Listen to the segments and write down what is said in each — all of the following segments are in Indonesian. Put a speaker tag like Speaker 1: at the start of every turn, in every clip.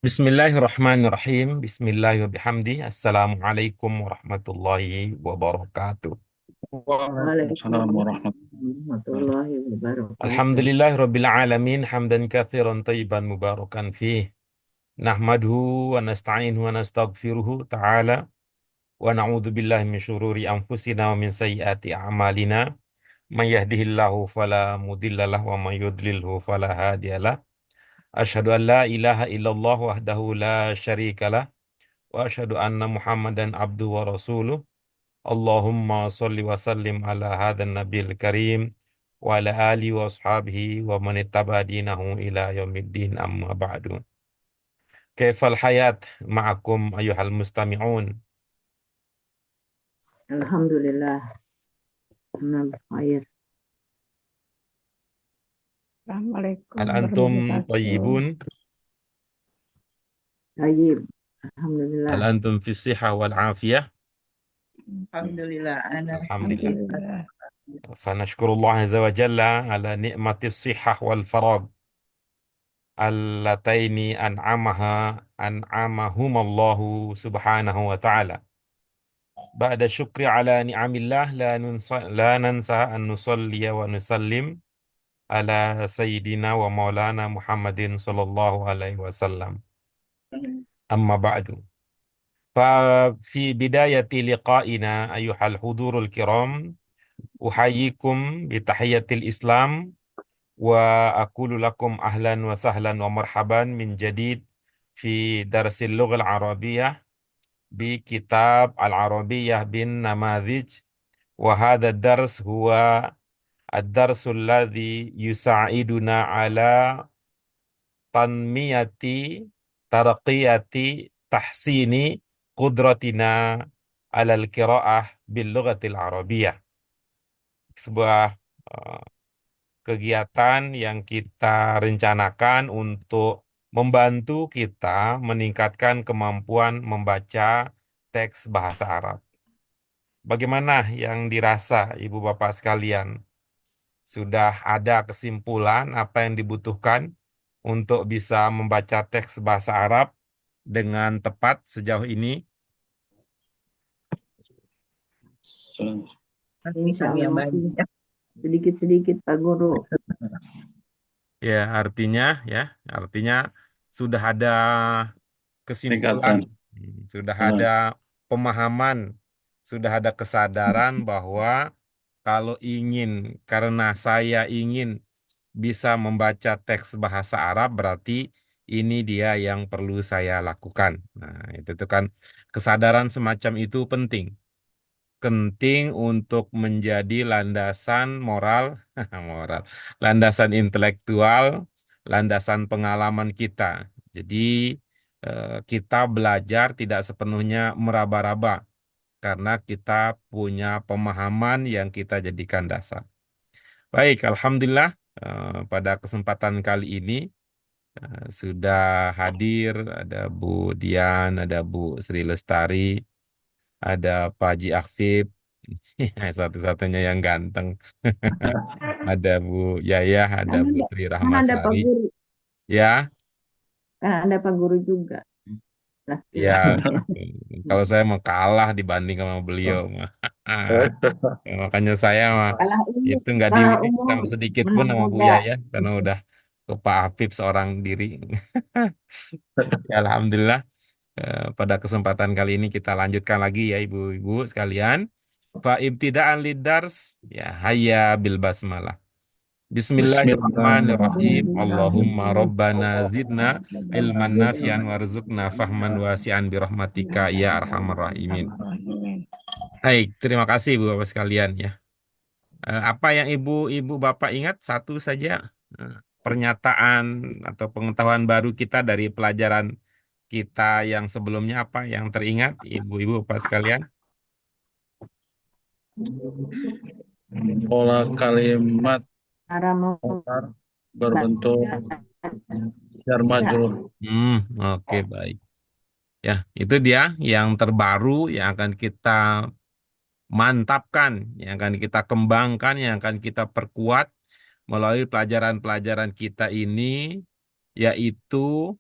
Speaker 1: Bismillahirrahmanirrahim. Bismillahirrahmanirrahim. Assalamualaikum warahmatullahi wabarakatuh.
Speaker 2: Waalaikumsalam
Speaker 3: Waalaikumsalam
Speaker 2: warahmatullahi
Speaker 3: warahmatullahi wabarakatuh.
Speaker 1: Alhamdulillahirabbil alamin hamdan katsiran thayyiban mubarakan fih. Nahmaduhu wa nasta'inuhu wa nastaghfiruhu ta'ala wa na'udzu billahi min syururi anfusina wa min sayyiati a'malina. May yahdihillahu fala mudhillalah wa may yudlilhu fala hadiyalah. Asyhadu an la ilaha illallah wahdahu la syarikalah wa asyhadu anna Muhammadan abduhu wa rasuluh. Allahumma sholli wa sallim ala hadzal nabiyil karim wa ala alihi wa ashabihi wa man ittaba dinahu ila yaumiddin amma ba'du. Kaifal hayat ma'akum ayuhal mustami'un?
Speaker 3: Alhamdulillah, amal khair.
Speaker 4: Assalamualaikum
Speaker 1: Hal antum
Speaker 4: warahmatullahi wabarakatuh.
Speaker 1: tayyibun?
Speaker 3: Tayyib.
Speaker 1: Hal
Speaker 3: Alhamdulillah.
Speaker 1: antum fi sihah wal afiyah?
Speaker 2: Alhamdulillah, ana
Speaker 1: Alhamdulillah.
Speaker 4: Alhamdulillah.
Speaker 1: Fanashkurullah azza wa jalla ala ni'matis sihah wal farag allataini an'amahumallahu subhanahu wa ta'ala. Ba'da syukri ala ni'amillah la nansa an nusalliya wa nusallim ala sayyidina wa maulana Muhammadin sallallahu alaihi wasallam. Amma ba'du. Fa fi bidayati liqa'ina ayyuhal hudurul kiram uhayyikum bi tahiyatil Islam wa aqulu lakum ahlan wa sahlan wa marhaban min jadid fi darsil lughal arabiyyah bi kitab al-arabiyyah bin namadhij. Wa hadha ad-dars huwa ad-darsul ladzi yusa'iduna ala tanmiyati tarqiyati tahsini qudratina alal qiraah bil lughatil arabiyyah. Sebuah uh, kegiatan yang kita rencanakan untuk membantu kita meningkatkan kemampuan membaca teks bahasa Arab. Bagaimana yang dirasa Ibu Bapak sekalian? Sudah ada kesimpulan apa yang dibutuhkan untuk bisa membaca teks bahasa Arab dengan tepat sejauh ini?
Speaker 2: ini kami yang banyak.
Speaker 3: Sedikit-sedikit Pak Guru.
Speaker 1: Ya, artinya sudah ada kesimpulan,
Speaker 2: Tingkatan.
Speaker 1: sudah ada pemahaman, sudah ada kesadaran bahwa kalau karena saya ingin bisa membaca teks bahasa Arab, berarti ini dia yang perlu saya lakukan. Nah, itu tuh kan kesadaran semacam itu penting. Penting untuk menjadi landasan moral, moral, landasan intelektual, landasan pengalaman kita. Jadi kita belajar tidak sepenuhnya meraba-raba karena kita punya pemahaman yang kita jadikan dasar. Baik, alhamdulillah pada kesempatan kali ini sudah hadir ada Bu Dian, ada Bu Sri Lestari, ada Pak Haji Akfib, satu-satunya yang ganteng. Ada Bu Yayah, ada Bu Tri
Speaker 3: Kan ada Pak
Speaker 1: Rahmasari.
Speaker 3: Guru.
Speaker 1: Ya,
Speaker 3: Kan ada Pak Guru juga.
Speaker 1: ya.
Speaker 3: Laki-laki.
Speaker 1: Kalau saya mau kalah dibanding sama beliau, mah. Makanya saya mah
Speaker 3: Kalah umur,
Speaker 1: itu nggak
Speaker 3: kalah
Speaker 1: dilirik
Speaker 3: umur
Speaker 1: sama sedikit pun
Speaker 3: menang
Speaker 1: sama Bu
Speaker 3: muda.
Speaker 1: Yayah karena udah ke Pak Afif seorang diri. Ya, alhamdulillah. Pada kesempatan kali ini kita lanjutkan lagi ya ibu-ibu sekalian. Fa ibtida'an lidars ya hayya bil basmalah. Bismillahirrahmanirrahim. Allahumma rabbana zidna ilman nafian warzuqna fahman wasi'an birahmatika ya arhamar rahimin. Baik, terima kasih ibu bapak sekalian ya. Apa yang ibu bapak ingat satu saja pernyataan atau pengetahuan baru kita dari pelajaran kita yang sebelumnya apa yang teringat ibu-ibu bapak sekalian?
Speaker 2: Pola kalimat
Speaker 3: Cara mau
Speaker 2: berbentuk jar majrur.
Speaker 1: Oke, baik. Ya, itu dia yang terbaru yang akan kita mantapkan, yang akan kita kembangkan, yang akan kita perkuat melalui pelajaran-pelajaran kita ini, yaitu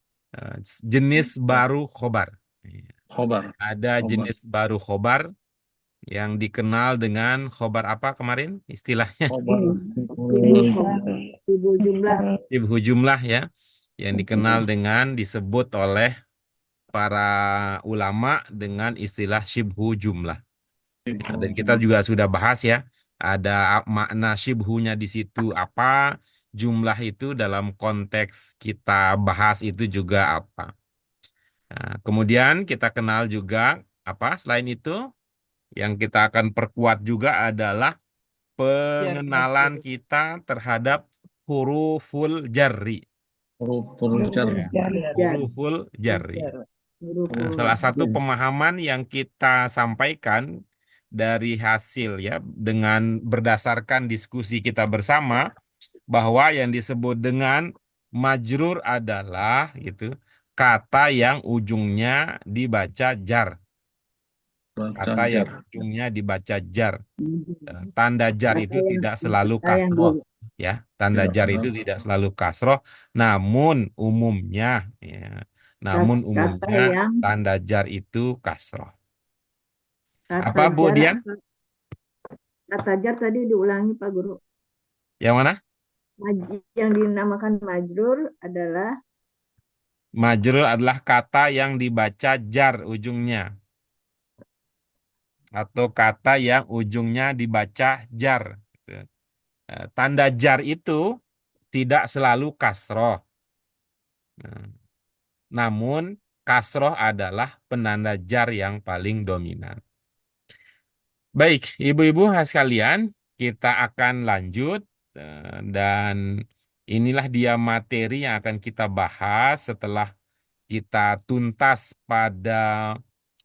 Speaker 1: jenis baru khobar.
Speaker 2: Khobar.
Speaker 1: Ada
Speaker 2: Khobar.
Speaker 1: jenis baru khobar yang dikenal dengan khobar apa kemarin istilahnya?
Speaker 2: Khobar.
Speaker 3: Ibu jumlah.
Speaker 1: Shibhu jumlah ya, yang dikenal dengan disebut oleh para ulama dengan istilah shibhu jumlah. Ya, dan kita juga sudah bahas ya, ada makna shibhunya di situ apa, jumlah itu dalam konteks kita bahas itu juga apa. Nah, kemudian kita kenal juga apa selain itu, yang kita akan perkuat juga adalah pengenalan kita terhadap huruful jarri.
Speaker 2: Huruf jar.
Speaker 1: Ya, huruful jarri. Nah, salah satu pemahaman yang kita sampaikan dari hasil ya dengan berdasarkan diskusi kita bersama bahwa yang disebut dengan majrur adalah gitu kata yang ujungnya dibaca jar. Kata yang ujungnya dibaca jar. Tanda jar itu tidak selalu kasroh ya. Tanda jar itu tidak selalu kasroh, namun umumnya ya. Namun umumnya tanda jar itu kasroh. Apa Bu Dian?
Speaker 3: Kata jar tadi diulangi Pak Guru.
Speaker 1: Yang mana?
Speaker 3: Yang dinamakan majrur adalah
Speaker 1: Majrur adalah kata yang dibaca jar ujungnya. Atau kata yang ujungnya dibaca jar. Tanda jar itu tidak selalu kasroh. Namun kasroh adalah penanda jar yang paling dominan. Baik, ibu-ibu sekalian, kita akan lanjut dan inilah dia materi yang akan kita bahas setelah kita tuntas pada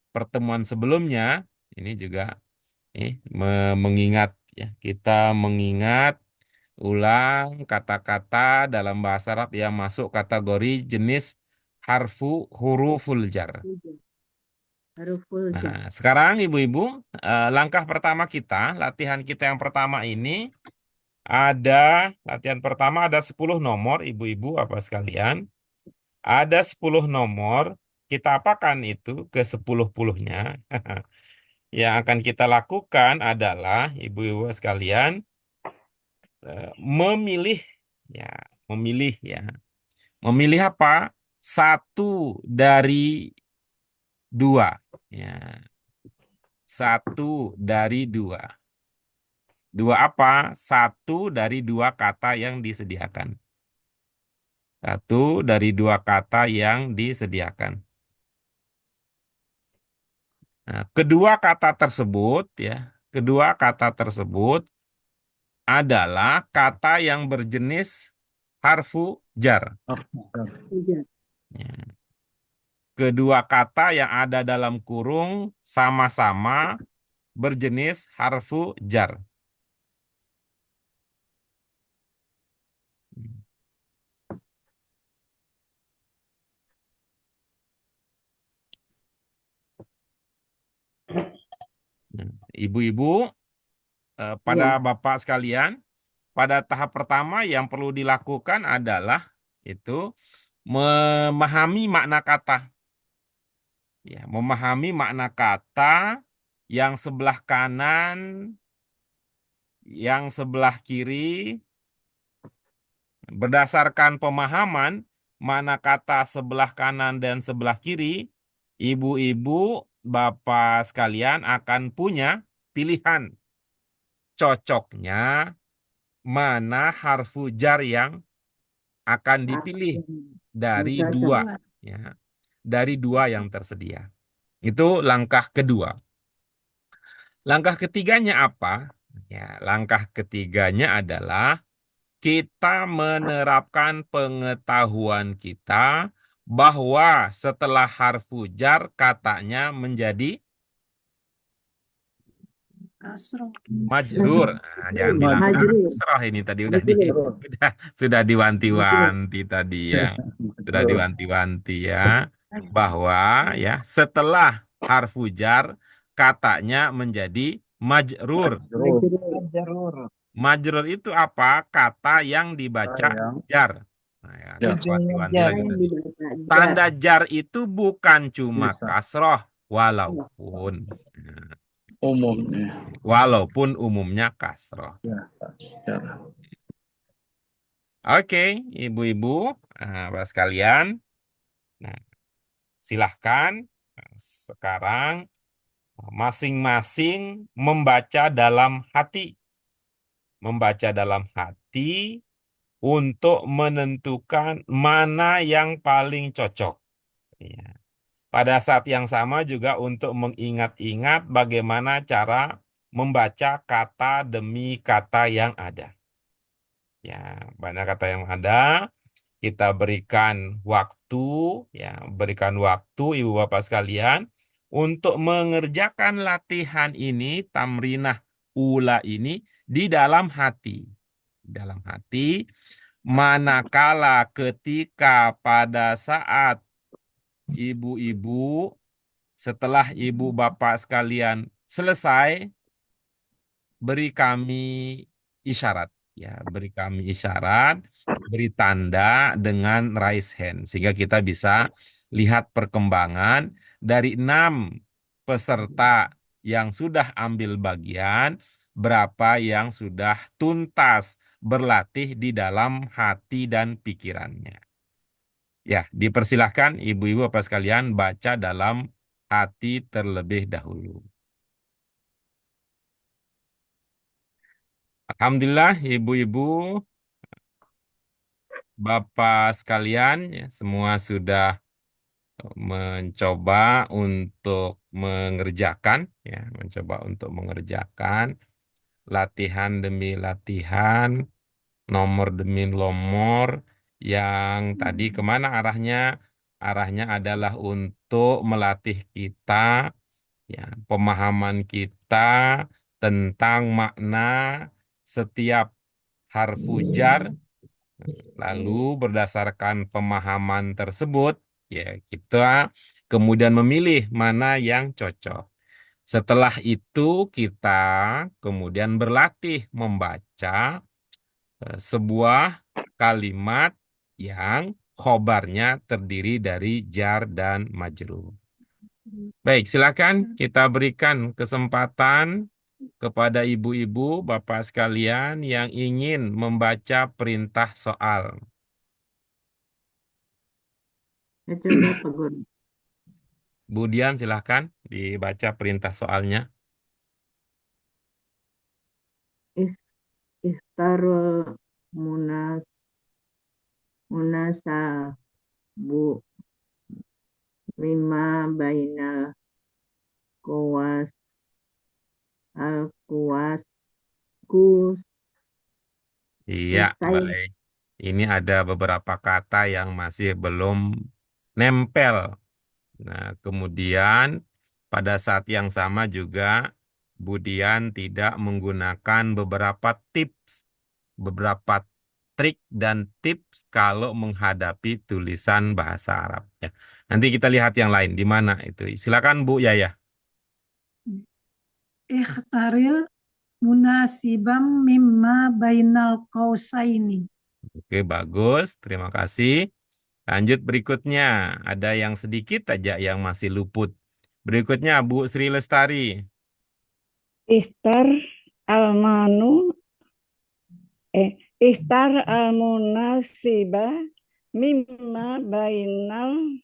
Speaker 1: pertemuan sebelumnya. Ini juga mengingat ya, kita mengingat ulang kata-kata dalam bahasa Arab yang masuk kategori jenis huruful jar. Nah, sekarang ibu-ibu, langkah pertama kita, latihan kita yang pertama ini latihan pertama ada 10 nomor ibu-ibu apa sekalian. Ada 10 nomor, kita apakan itu ke 10-10-nya? Yang akan kita lakukan adalah ibu-ibu sekalian memilih ya, memilih apa? Satu dari dua ya. Satu dari dua. Dua apa? Satu dari dua kata yang disediakan. Satu dari dua kata yang disediakan. Nah, kedua kata tersebut adalah kata yang berjenis harfu jar. Ya. Kedua kata yang ada dalam kurung sama-sama berjenis harfu jar. Ibu-ibu, pada Bapak sekalian, pada tahap pertama yang perlu dilakukan adalah itu memahami makna kata. Ya, memahami makna kata yang sebelah kanan, yang sebelah kiri. Berdasarkan pemahaman makna kata sebelah kanan dan sebelah kiri, ibu-ibu, bapak sekalian akan punya pilihan. Cocoknya mana harfu jar yang akan dipilih dari dua, ya, dari dua yang tersedia. Itu langkah kedua. Langkah ketiganya apa? Ya, langkah ketiganya adalah kita menerapkan pengetahuan kita bahwa setelah harfu jar katanya menjadi majrur. Nah, jangan bilang kasroh, ini tadi sudah diwanti-wanti tadi ya. Sudah diwanti-wanti ya bahwa ya setelah harfu jar katanya menjadi majrur. Majrur itu apa? Kata yang dibaca jar. Nah, ya,
Speaker 2: Ya.
Speaker 1: kita
Speaker 4: Ujungnya
Speaker 1: wanti-wanti
Speaker 4: jar.
Speaker 1: lagi
Speaker 3: Yang
Speaker 1: tadi.
Speaker 3: dibaca jar.
Speaker 1: Tanda jar itu bukan cuma
Speaker 2: Bisa.
Speaker 1: kasroh, walaupun. Nah,
Speaker 2: Umumnya.
Speaker 1: walaupun umumnya kasroh.
Speaker 2: Ya. Ya.
Speaker 1: Oke, ibu-ibu, Bapak sekalian. Nah, silahkan sekarang masing-masing membaca dalam hati. Membaca dalam hati untuk menentukan mana yang paling cocok. Ya. Pada saat yang sama juga untuk mengingat-ingat bagaimana cara membaca kata demi kata yang ada. Ya, banyak kata yang ada. Kita berikan waktu, ya, berikan waktu Ibu Bapak sekalian untuk mengerjakan latihan ini, tamrinah ula ini di dalam hati. Dalam hati, manakala ketika pada saat ibu-ibu, setelah ibu bapak sekalian selesai, beri kami isyarat, ya, beri kami isyarat, beri tanda dengan raise hand sehingga kita bisa lihat perkembangan dari 6 peserta yang sudah ambil bagian, berapa yang sudah tuntas berlatih di dalam hati dan pikirannya. Ya, dipersilahkan ibu-ibu apa sekalian baca dalam hati terlebih dahulu. Alhamdulillah, ibu-ibu, bapak sekalian, ya, semua sudah mencoba untuk mengerjakan, ya, mencoba untuk mengerjakan latihan demi latihan, nomor demi nomor, yang tadi kemana arahnya? Arahnya adalah untuk melatih kita, ya, pemahaman kita tentang makna setiap harfu jar. Lalu berdasarkan pemahaman tersebut, ya, kita kemudian memilih mana yang cocok. Setelah itu kita kemudian berlatih membaca sebuah kalimat yang khobarnya terdiri dari jar dan majrur. Baik, silakan kita berikan kesempatan kepada ibu-ibu, bapak sekalian yang ingin membaca perintah soal.
Speaker 3: Ya, coba Pak Guru.
Speaker 1: Budian, silahkan dibaca perintah soalnya.
Speaker 3: Is- Istarul munasabu mimma bainal kuwas al kuwas kus
Speaker 1: Iya,
Speaker 3: kusai
Speaker 1: baik. Ini ada beberapa kata yang masih belum nempel. Nah, kemudian pada saat yang sama juga Budian tidak menggunakan beberapa tips, beberapa trik dan tips kalau menghadapi tulisan bahasa Arab. Ya. Nanti kita lihat yang lain di mana itu. Silakan Bu Yaya.
Speaker 4: Ikhtaril munasibam mimma bainal qausaini.
Speaker 1: Oke, bagus. Terima kasih. Lanjut berikutnya. Ada yang sedikit aja yang masih luput. Berikutnya Bu Sri Lestari.
Speaker 5: Ikhtar almanu ikhtar almunasiba mimma bainal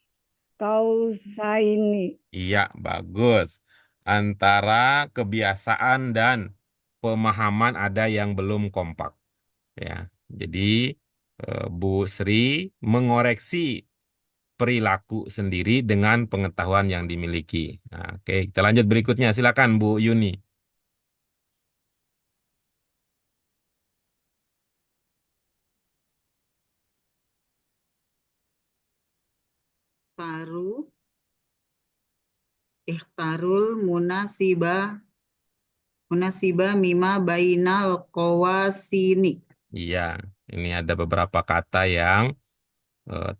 Speaker 5: kausaini.
Speaker 1: Iya, bagus. Antara kebiasaan dan pemahaman ada yang belum kompak. Ya, jadi Bu Sri mengoreksi perilaku sendiri dengan pengetahuan yang dimiliki. Nah, oke, kita lanjut berikutnya. Silakan Bu Yuni.
Speaker 6: Ikhtarul munasiba mima bainal qawasini.
Speaker 1: Iya, ini ada beberapa kata yang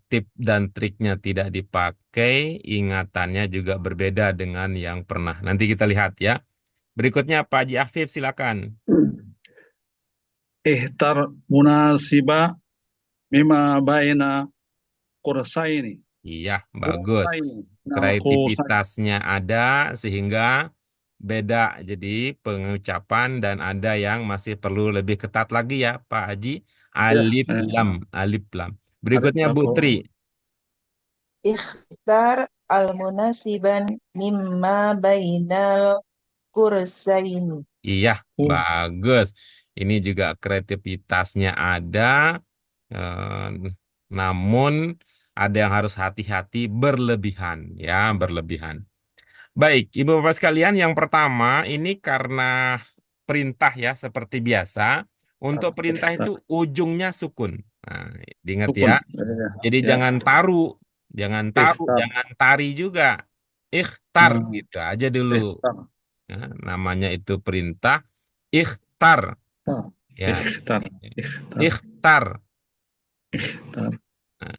Speaker 1: tip dan triknya tidak dipakai, ingatannya juga berbeda dengan yang pernah. Nanti kita lihat ya. Berikutnya Pak Haji Afif, silakan.
Speaker 2: Ihtar munasiba Mima baina kursaini.
Speaker 1: Iya, bagus.
Speaker 2: Kursaini. Nah, kursaini.
Speaker 1: Kreativitasnya ada sehingga beda. Jadi pengucapan dan ada yang masih perlu lebih ketat lagi ya, Pak Haji.
Speaker 2: Ya,
Speaker 1: Alif lam, alif lam.
Speaker 2: alif
Speaker 1: Berikutnya
Speaker 2: lam.
Speaker 1: Bu Tri.
Speaker 7: Ikhtar al-munasiban mimma bainal kursaini.
Speaker 1: Iya,
Speaker 2: Oh,
Speaker 1: bagus. Ini juga kreativitasnya ada, eh, namun ada yang harus hati-hati berlebihan, ya, berlebihan. Baik, Ibu Bapak sekalian, yang pertama ini karena perintah ya, seperti biasa. Untuk perintah
Speaker 2: ikhtar.
Speaker 1: itu ujungnya sukun. Nah, diingat
Speaker 2: Sukun.
Speaker 1: ya.
Speaker 2: Ya,
Speaker 1: Jadi
Speaker 2: ya.
Speaker 1: jangan taru,
Speaker 2: Ikhtar.
Speaker 1: jangan tari juga. Ikhtar
Speaker 2: Nah,
Speaker 1: gitu aja dulu.
Speaker 2: ikhtar.
Speaker 1: Ya, namanya itu perintah ikhtar.
Speaker 2: Nah,
Speaker 1: Ya,
Speaker 2: ikhtar. Ikhtar.
Speaker 1: ikhtar.
Speaker 2: Ikhtar.
Speaker 1: Nah,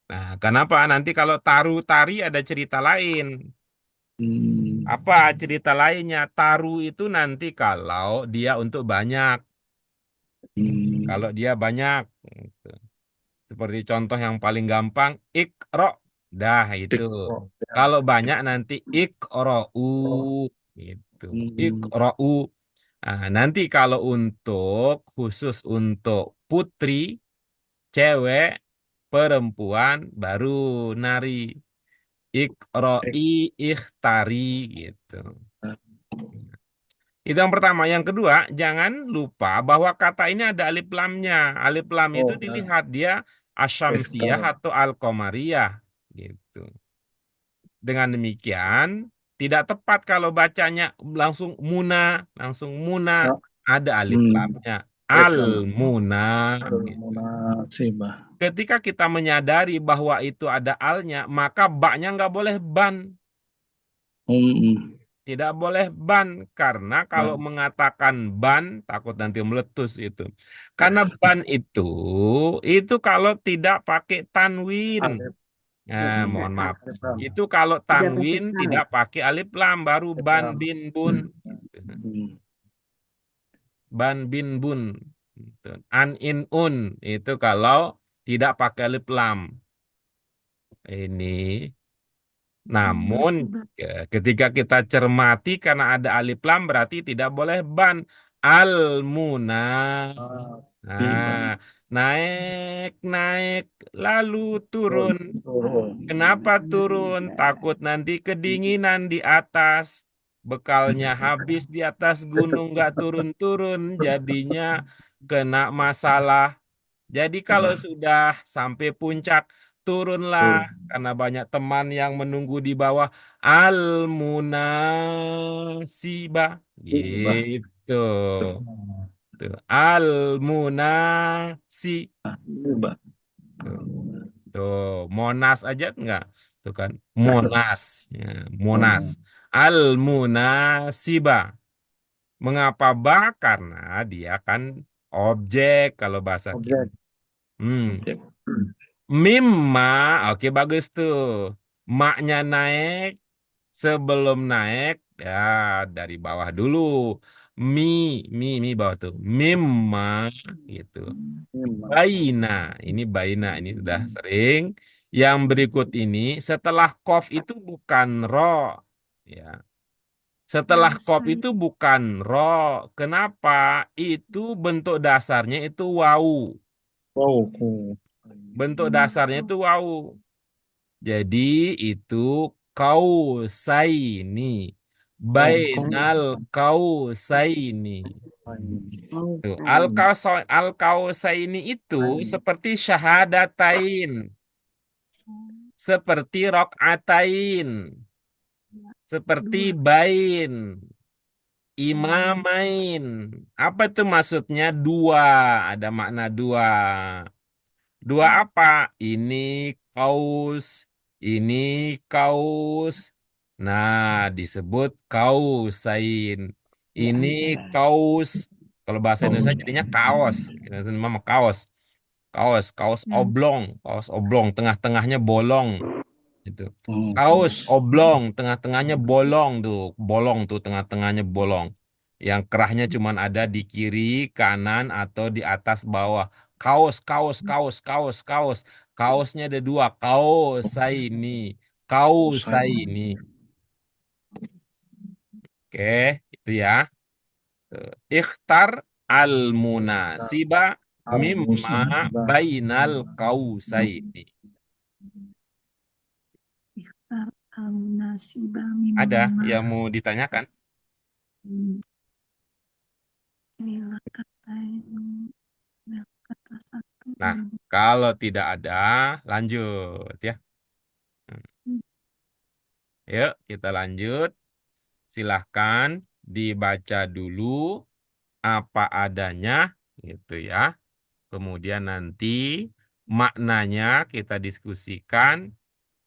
Speaker 1: nah, kenapa? Nanti kalau taru tari ada cerita lain.
Speaker 2: Hmm.
Speaker 1: Apa cerita lainnya? Taru itu nanti kalau dia untuk banyak.
Speaker 2: Hmm.
Speaker 1: Kalau dia banyak. Gitu. Seperti contoh yang paling gampang, ikro. Dah itu.
Speaker 2: Ikhtar. Ya.
Speaker 1: Kalau banyak nanti ikrou. Gitu.
Speaker 2: Hmm.
Speaker 1: Ikrou. Nah, nanti kalau khusus untuk putri, cewek, perempuan, baru nari. Ikroi, ikhtari gitu. Itu yang pertama. Yang kedua, jangan lupa bahwa kata ini ada alif lamnya. Alif lam itu
Speaker 2: Oh,
Speaker 1: dilihat dia asyamsiyah
Speaker 2: ikhtar.
Speaker 1: atau al-qamariyah gitu. Dengan demikian, tidak tepat kalau bacanya langsung muna,
Speaker 2: Ya.
Speaker 1: ada alif
Speaker 2: Hmm.
Speaker 1: lamnya.
Speaker 2: Alif lam.
Speaker 1: Al-muna gitu.
Speaker 2: Al-munasibah.
Speaker 1: Ketika kita menyadari bahwa itu ada alnya, maka baknya nggak boleh ban.
Speaker 2: Hmm.
Speaker 1: Tidak boleh ban, karena kalau
Speaker 2: Ban.
Speaker 1: mengatakan ban, takut nanti meletus itu. Karena ban itu kalau tidak pakai tanwin.
Speaker 2: Alif.
Speaker 1: Nah, mohon maaf.
Speaker 2: Alif lam.
Speaker 1: Itu kalau
Speaker 3: Tidak pakai
Speaker 1: tanwin
Speaker 3: kal.
Speaker 1: tidak pakai alif lam, baru
Speaker 2: Alif
Speaker 1: ban
Speaker 2: lam.
Speaker 1: bin bun. Gitu.
Speaker 2: Hmm.
Speaker 1: Ban bin bun. Gitu. An in un, itu kalau tidak pakai alif lam. Ini. Namun
Speaker 4: Munasibah.
Speaker 1: ketika kita cermati karena ada alif lam berarti tidak boleh ban. Al-muna. Nah, naik lalu turun. Kenapa turun? Takut nanti kedinginan di atas. Bekalnya habis di atas gunung nggak turun-turun, jadinya kena masalah. Jadi kalau sudah sampai puncak, turunlah karena banyak teman yang menunggu di bawah. Al-munasibah. Gitu. Tuh. Al-munasi. Tuh. Monas aja enggak? Tuh kan. Monas. Ya, Monas. Al-munasibah. Mengapa ba? Karena dia kan objek kalau bahasa kita.
Speaker 2: Objek.
Speaker 1: Hmm.
Speaker 2: Objek.
Speaker 1: Mimma, oke bagus tuh. Maknya naik, sebelum naik, ya dari bawah dulu. Mi, mi bawah tuh. Mimma, gitu. Baina, ini sudah sering. Yang berikut ini, setelah kof itu bukan ro. Ya. Setelah kof itu bukan ro. Kenapa? Itu bentuk dasarnya itu wau.
Speaker 2: Wow.
Speaker 1: Bentuk dasarnya itu wau. Jadi itu kausaini. Bainal kausaini. Tuh, al-kausaini itu seperti syahadatain. Seperti rokaatain. Seperti bain. Imamain. Apa itu maksudnya? Dua. Ada makna dua. Dua apa? Ini kaus, ini kaus. Nah, disebut kausain. Ini kaus. Kalau bahasa Indonesia jadinya kaos. Indonesia mah kaos. Kaos oblong, tengah-tengahnya bolong. Itu. Kaos oblong, tengah-tengahnya bolong tuh tengah-tengahnya bolong. Yang kerahnya cuma ada di kiri, kanan, atau di atas bawah. Kaos, kaos, kaos, kaos, kaos. Kaosnya ada dua. Kausaini. Kausaini. Oke, itu ya. Ikhtar al-munasiba mimma
Speaker 2: Al-musibah.
Speaker 1: bainal kausaini.
Speaker 4: Ikhtar al-munasiba
Speaker 1: Ada
Speaker 4: mimma.
Speaker 1: yang mau ditanyakan?
Speaker 4: Inilah kata yang kata satu.
Speaker 1: Nah, kalau tidak ada, lanjut ya. Yuk, kita lanjut. Silahkan dibaca dulu apa adanya, gitu ya. Kemudian nanti maknanya kita diskusikan.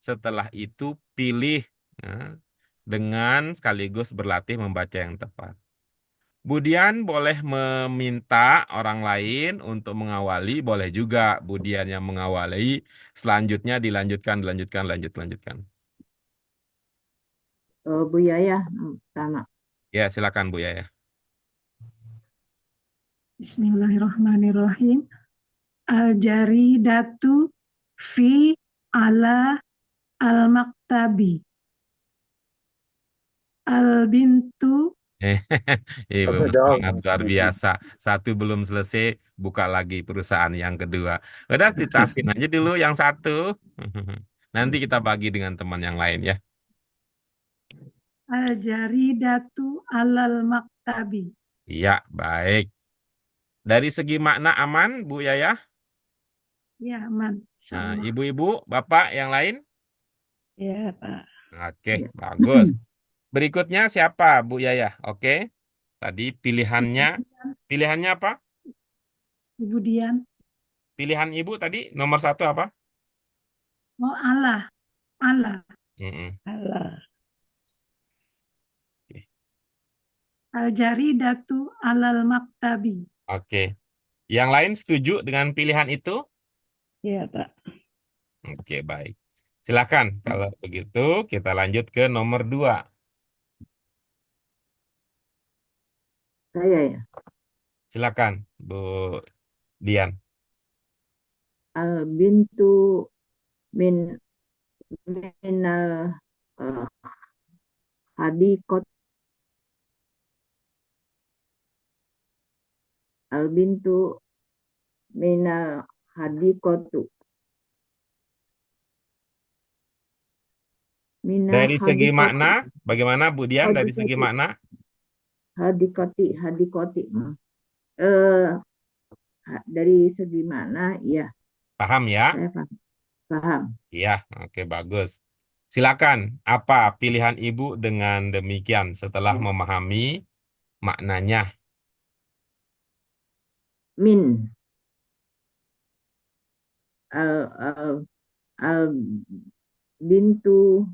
Speaker 1: Setelah itu pilih ya, dengan sekaligus berlatih membaca yang tepat. Budian boleh meminta orang lain untuk mengawali, boleh juga Budian yang mengawali. Selanjutnya dilanjutkan, lanjutkan.
Speaker 3: Bu Yaya sama.
Speaker 1: Ya, silakan Bu Yaya.
Speaker 4: Bismillahirrahmanirrahim. Al-jaridatu fi ala al-maktabi. Al-bintu.
Speaker 1: Ibu
Speaker 2: Jawab.
Speaker 1: semangat luar biasa. Satu belum selesai, buka lagi perusahaan yang kedua. Udah ditasin aja dulu yang satu. Nanti kita bagi dengan teman yang lain ya.
Speaker 4: Al-jaridatu alal maktabi.
Speaker 1: Iya, baik. Dari segi makna aman, Bu Yaya?
Speaker 4: Ya, aman.
Speaker 1: Nah,
Speaker 4: Insyaallah.
Speaker 1: ibu-ibu, bapak yang lain?
Speaker 5: Ya, Pak.
Speaker 1: Oke, bagus. Berikutnya siapa, Bu Yaya? Oke. Tadi pilihannya apa?
Speaker 4: Ibu Dian.
Speaker 1: Pilihan ibu tadi nomor satu apa?
Speaker 4: Oh, Allah. Allah.
Speaker 1: Mm-mm.
Speaker 5: Allah.
Speaker 4: Al-jaridatu alal maktabi.
Speaker 1: Oke. Yang lain setuju dengan pilihan itu?
Speaker 5: Ya, Pak.
Speaker 1: Oke, baik. Silakan. Kalau begitu, kita lanjut ke nomor 2.
Speaker 3: Saya ya.
Speaker 1: Silakan, Bu Dian.
Speaker 3: Al-bintu minal hadikot. Al-bintu minal hadikotu. Minal
Speaker 1: Dari segi
Speaker 3: hadikoti.
Speaker 1: makna, bagaimana Bu Dian dari segi
Speaker 3: Hadikoti.
Speaker 1: makna?
Speaker 3: Hadikoti. Dari segi mana? Iya,
Speaker 1: Paham ya?
Speaker 3: saya paham.
Speaker 1: Iya, oke bagus. Silakan, apa pilihan Ibu dengan demikian setelah memahami maknanya?
Speaker 3: Min al bintu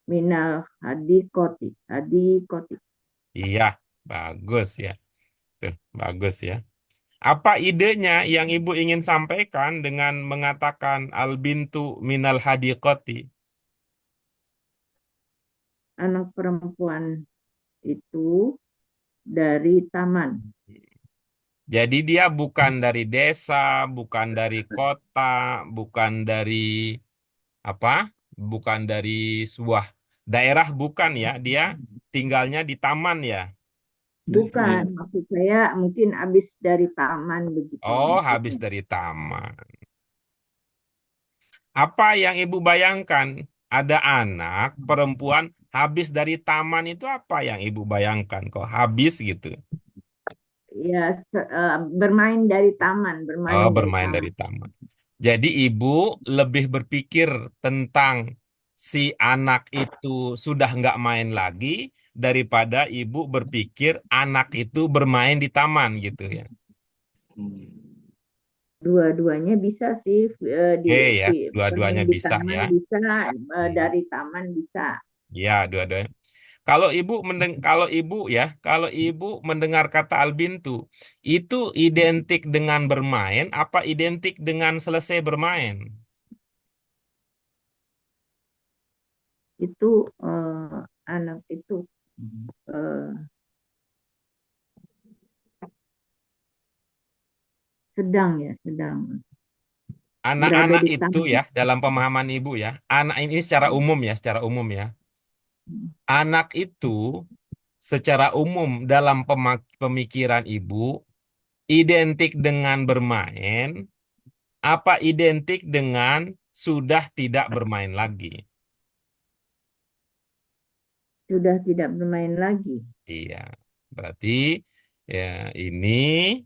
Speaker 3: minal hadikoti.
Speaker 1: Iya, bagus ya. Tuh, bagus ya. Apa idenya yang Ibu ingin sampaikan dengan mengatakan al-bintu minal hadiqati?
Speaker 3: Anak perempuan itu dari taman.
Speaker 1: Jadi dia bukan dari desa, bukan dari kota, bukan dari apa? Bukan dari sebuah daerah, bukan ya. Dia tinggalnya di taman ya.
Speaker 3: Bukan, maksud saya mungkin habis dari taman begitu.
Speaker 1: Oh,
Speaker 3: maksudnya.
Speaker 1: habis dari taman. Apa yang Ibu bayangkan? Ada anak perempuan habis dari taman itu apa yang Ibu bayangkan? Kok habis gitu?
Speaker 3: Ya, bermain dari taman,
Speaker 1: Oh,
Speaker 3: bermain dari
Speaker 1: bermain
Speaker 3: taman.
Speaker 1: dari taman. Jadi Ibu lebih berpikir tentang si anak itu sudah nggak main lagi daripada Ibu berpikir anak itu bermain di taman gitu ya.
Speaker 3: Dua-duanya bisa sih,
Speaker 1: Ya, dua-duanya
Speaker 3: bermain di
Speaker 1: bisa
Speaker 3: taman
Speaker 1: ya.
Speaker 3: bisa, dari taman bisa.
Speaker 1: Ya, dua-duanya. Kalau ibu mendengar kata albintu, itu identik dengan bermain, apa identik dengan selesai bermain?
Speaker 3: Itu anak itu sedang ya, sedang berada
Speaker 1: Anak-anak
Speaker 3: di
Speaker 1: itu
Speaker 3: tangan.
Speaker 1: ya, dalam pemahaman Ibu ya, anak ini secara umum ya, secara umum ya. Anak itu secara umum dalam pemikiran Ibu identik dengan bermain, apa identik dengan sudah tidak bermain lagi?
Speaker 3: Sudah tidak bermain lagi.
Speaker 1: Iya, berarti ya ini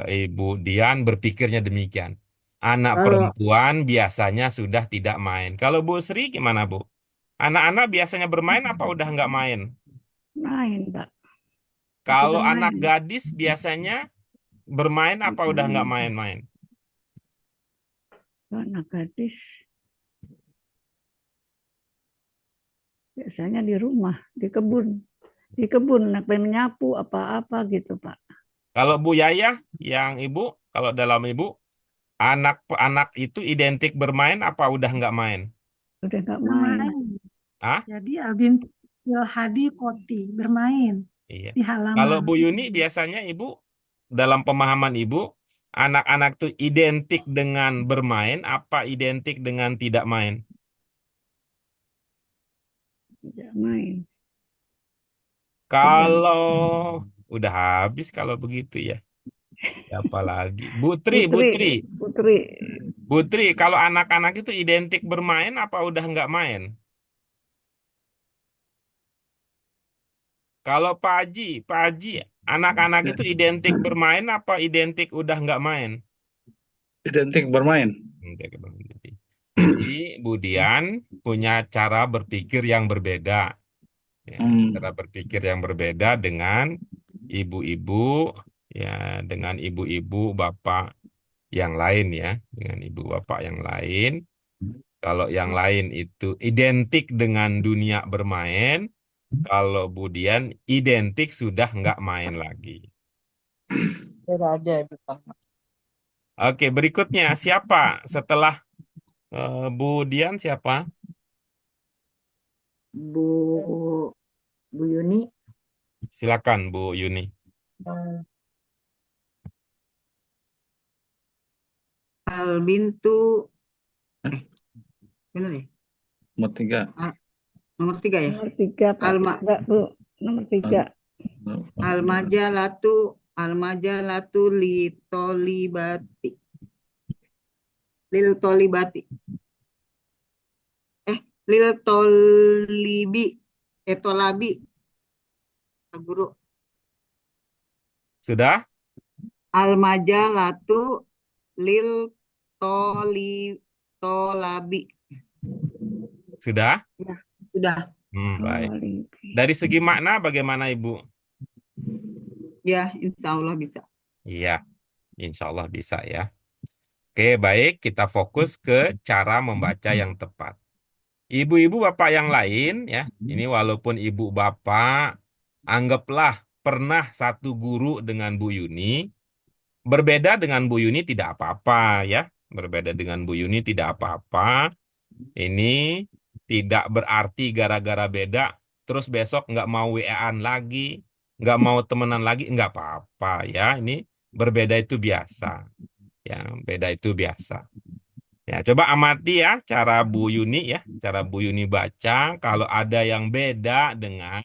Speaker 1: Ibu Dian berpikirnya demikian. Anak
Speaker 3: Kalau
Speaker 1: perempuan biasanya sudah tidak main. Kalau Bu Sri gimana Bu? Anak-anak biasanya bermain apa udah nggak main?
Speaker 5: Main, Pak.
Speaker 1: Kalau
Speaker 5: Sudah
Speaker 1: anak
Speaker 5: main.
Speaker 1: gadis biasanya bermain apa udah nggak
Speaker 5: Main.
Speaker 1: main-main?
Speaker 5: Kalau anak gadis biasanya di rumah, di kebun. Di kebun, menyapu apa-apa gitu, Pak.
Speaker 1: Kalau Bu Yayah yang Ibu, kalau dalam Ibu, anak-anak itu identik bermain apa udah nggak main?
Speaker 5: Udah nggak main.
Speaker 4: Bermain.
Speaker 1: Ah,
Speaker 4: Jadi Albin Hadi Koti bermain
Speaker 1: iya.
Speaker 4: di
Speaker 1: Kalau
Speaker 4: halaman.
Speaker 1: Bu Yuni biasanya Ibu, dalam pemahaman Ibu, anak-anak itu identik dengan bermain apa identik dengan tidak main?
Speaker 5: Tidak main.
Speaker 1: Kalau udah habis kalau begitu ya. Siapa lagi?
Speaker 5: Putri.
Speaker 1: Putri, kalau anak-anak itu identik bermain apa udah nggak main? Kalau Pak Haji, anak-anak itu identik bermain apa identik udah nggak main?
Speaker 2: Identik bermain.
Speaker 1: Identik bermain. Jadi Budian punya cara berpikir yang berbeda. Ya, cara berpikir yang berbeda dengan ibu-ibu, ya, dengan ibu-ibu bapak yang lain ya, dengan ibu bapak yang lain. Kalau yang lain itu identik dengan dunia bermain, kalau Budian identik sudah nggak main lagi.
Speaker 7: Berada di tangan.
Speaker 1: Oke, berikutnya siapa setelah Budian siapa?
Speaker 3: Bu Yuni,
Speaker 1: Silakan Bu Yuni.
Speaker 6: Albintu, benar ya?
Speaker 2: Nomor 3.
Speaker 6: Nomor 3 ya?
Speaker 5: Nomor 3, Pak.
Speaker 6: Alma,
Speaker 5: Enggak, Bu. Nomor 3.
Speaker 6: Almajalatu litolibati. Liltolibati. Liltolibi. Tolabi. Pak Guru.
Speaker 1: Sudah?
Speaker 6: Almajalatu liltolabi.
Speaker 1: Sudah?
Speaker 6: Ya, sudah.
Speaker 1: Baik. Dari segi makna bagaimana Ibu?
Speaker 6: Ya, insya Allah bisa.
Speaker 1: Iya, insya Allah bisa ya. Oke, baik. Kita fokus ke cara membaca yang tepat. Ibu-ibu bapak yang lain ya, ini walaupun ibu bapak, anggaplah pernah satu guru dengan Bu Yuni, berbeda dengan Bu Yuni tidak apa-apa ya. Berbeda dengan Bu Yuni tidak apa-apa. Ini tidak berarti gara-gara beda, terus besok nggak mau WA-an lagi, nggak mau temenan lagi, nggak apa-apa ya. Ini berbeda itu biasa. Ya, beda itu biasa. Ya, coba amati ya cara Bu Yuni ya, cara Bu Yuni baca. Kalau ada yang beda dengan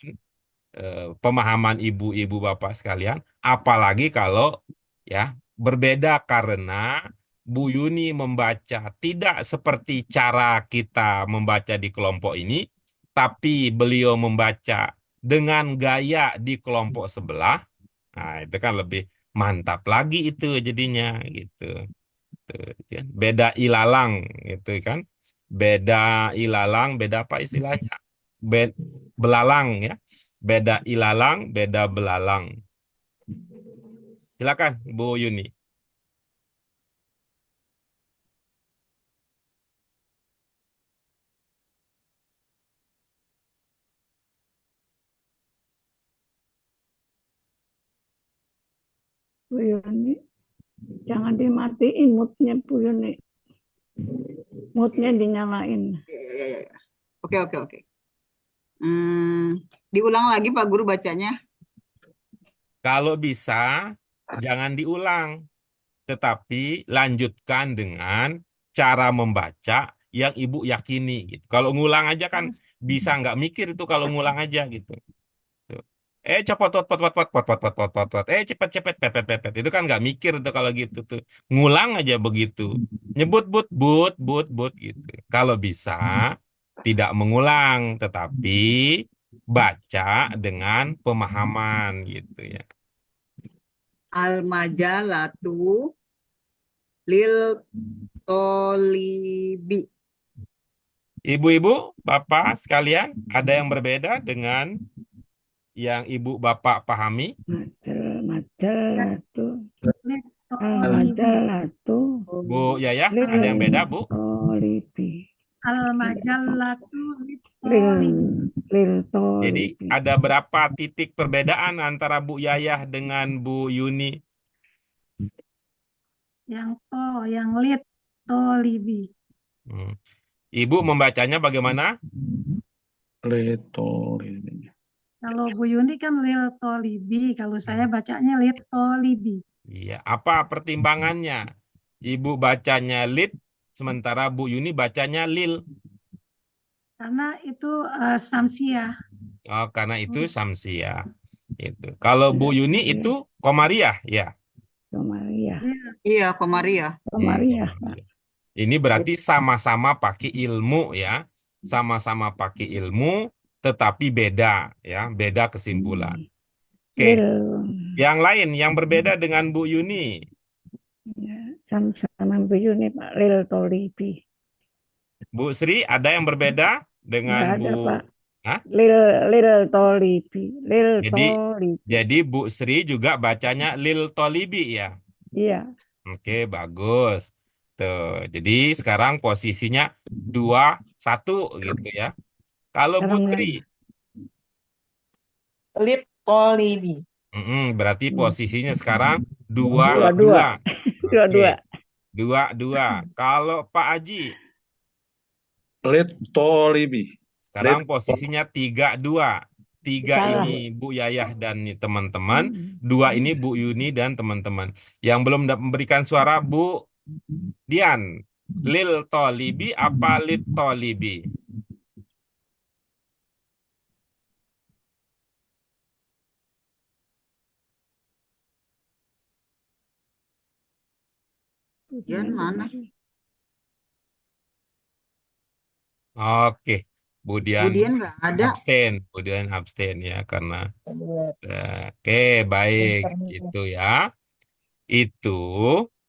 Speaker 1: pemahaman ibu-ibu bapak sekalian, apalagi kalau ya berbeda karena Bu Yuni membaca tidak seperti cara kita membaca di kelompok ini, tapi beliau membaca dengan gaya di kelompok sebelah. Nah, itu kan lebih mantap lagi itu jadinya gitu. Tuh, kan. Beda ilalang gitu kan. Beda ilalang, beda apa istilahnya? Belalang ya. Beda ilalang, beda belalang. Silakan Bu Yuni.
Speaker 5: Bu Yuni, jangan dimatiin moodnya Bu Yuni. Moodnya dinyalain.
Speaker 6: Ya. Oke. Diulang lagi Pak Guru bacanya.
Speaker 1: Kalau bisa, jangan diulang. tetapi lanjutkan dengan cara membaca yang ibu yakini gitu. Kalau ngulang aja kan bisa nggak mikir itu kalau ngulang aja gitu. Tuh. Copot pot pot pot pot pot pot pot pot pot pot. Cepet cepet pepet pepet. Itu kan nggak mikir tuh kalau gitu tuh. Ngulang aja begitu. Nyebut but gitu. Kalau bisa tidak mengulang, tetapi baca dengan pemahaman gitu ya.
Speaker 6: Al-majalatu lil tolibi.
Speaker 1: Ibu-ibu, bapak sekalian, ada yang berbeda dengan yang ibu bapak pahami?
Speaker 5: Majalatu.
Speaker 4: Litolibi.
Speaker 5: Majalatu.
Speaker 1: Bu Yayah, ada yang beda, Bu?
Speaker 5: Litolibi.
Speaker 4: Al-majallatu
Speaker 5: Lil
Speaker 4: litolibi.
Speaker 1: Jadi
Speaker 5: Litolibi.
Speaker 1: ada berapa titik perbedaan antara Bu Yayah dengan Bu Yuni?
Speaker 4: Yang litolibi.
Speaker 1: Hmm. Ibu membacanya bagaimana?
Speaker 2: Litolibi.
Speaker 4: Kalau Bu Yuni kan litolibi, kalau saya bacanya litolibi.
Speaker 1: Iya, apa pertimbangannya? Ibu bacanya lit, sementara Bu Yuni bacanya lil.
Speaker 4: Karena itu samsiah.
Speaker 1: Oh, karena itu samsiah. Itu. Kalau Bu Yuni itu komariah, ya.
Speaker 5: Komariah.
Speaker 6: Iya, Komariah.
Speaker 5: Komariah, Pak.
Speaker 1: Komariah. Ini berarti sama-sama pakai ilmu ya, sama-sama pakai ilmu, tetapi beda ya, beda kesimpulan. Oke,
Speaker 5: Lil.
Speaker 1: yang lain yang berbeda dengan Bu Yuni,
Speaker 5: Ya, sama Bu Yuni, Pak. Lil Tolibi.
Speaker 1: Bu Sri ada yang berbeda
Speaker 5: Nggak
Speaker 1: dengan
Speaker 5: ada,
Speaker 1: Bu?
Speaker 5: Pak.
Speaker 1: Hah?
Speaker 5: Lil Tolibi. Lil
Speaker 1: Jadi,
Speaker 5: Tolibi.
Speaker 1: jadi Bu Sri juga bacanya lil tolibi ya.
Speaker 5: Iya.
Speaker 1: Oke, bagus. Tuh, jadi sekarang posisinya 2-1 gitu ya. Kalau Bu
Speaker 5: Sekarang
Speaker 1: Tri,
Speaker 7: Litolibi.
Speaker 1: berarti
Speaker 5: Hmm.
Speaker 1: posisinya sekarang
Speaker 5: Dua-dua.
Speaker 1: 2-2.
Speaker 5: Dua-dua.
Speaker 1: Oke, 2-2. Kalau Pak Haji,
Speaker 2: Litolibi.
Speaker 1: sekarang posisinya 3-2. 3
Speaker 5: Salah.
Speaker 1: ini Bu Yayah dan teman-teman, 2 ini Bu Yuni dan teman-teman. Yang belum memberikan suara Bu Dian, lil tolibi apa lit tolibi?
Speaker 6: Dian mana?
Speaker 1: Oke, Bu Dian
Speaker 6: Budian nggak ada.
Speaker 1: abstain, Bu Dian abstain ya karena oke, baik itu ya. Itu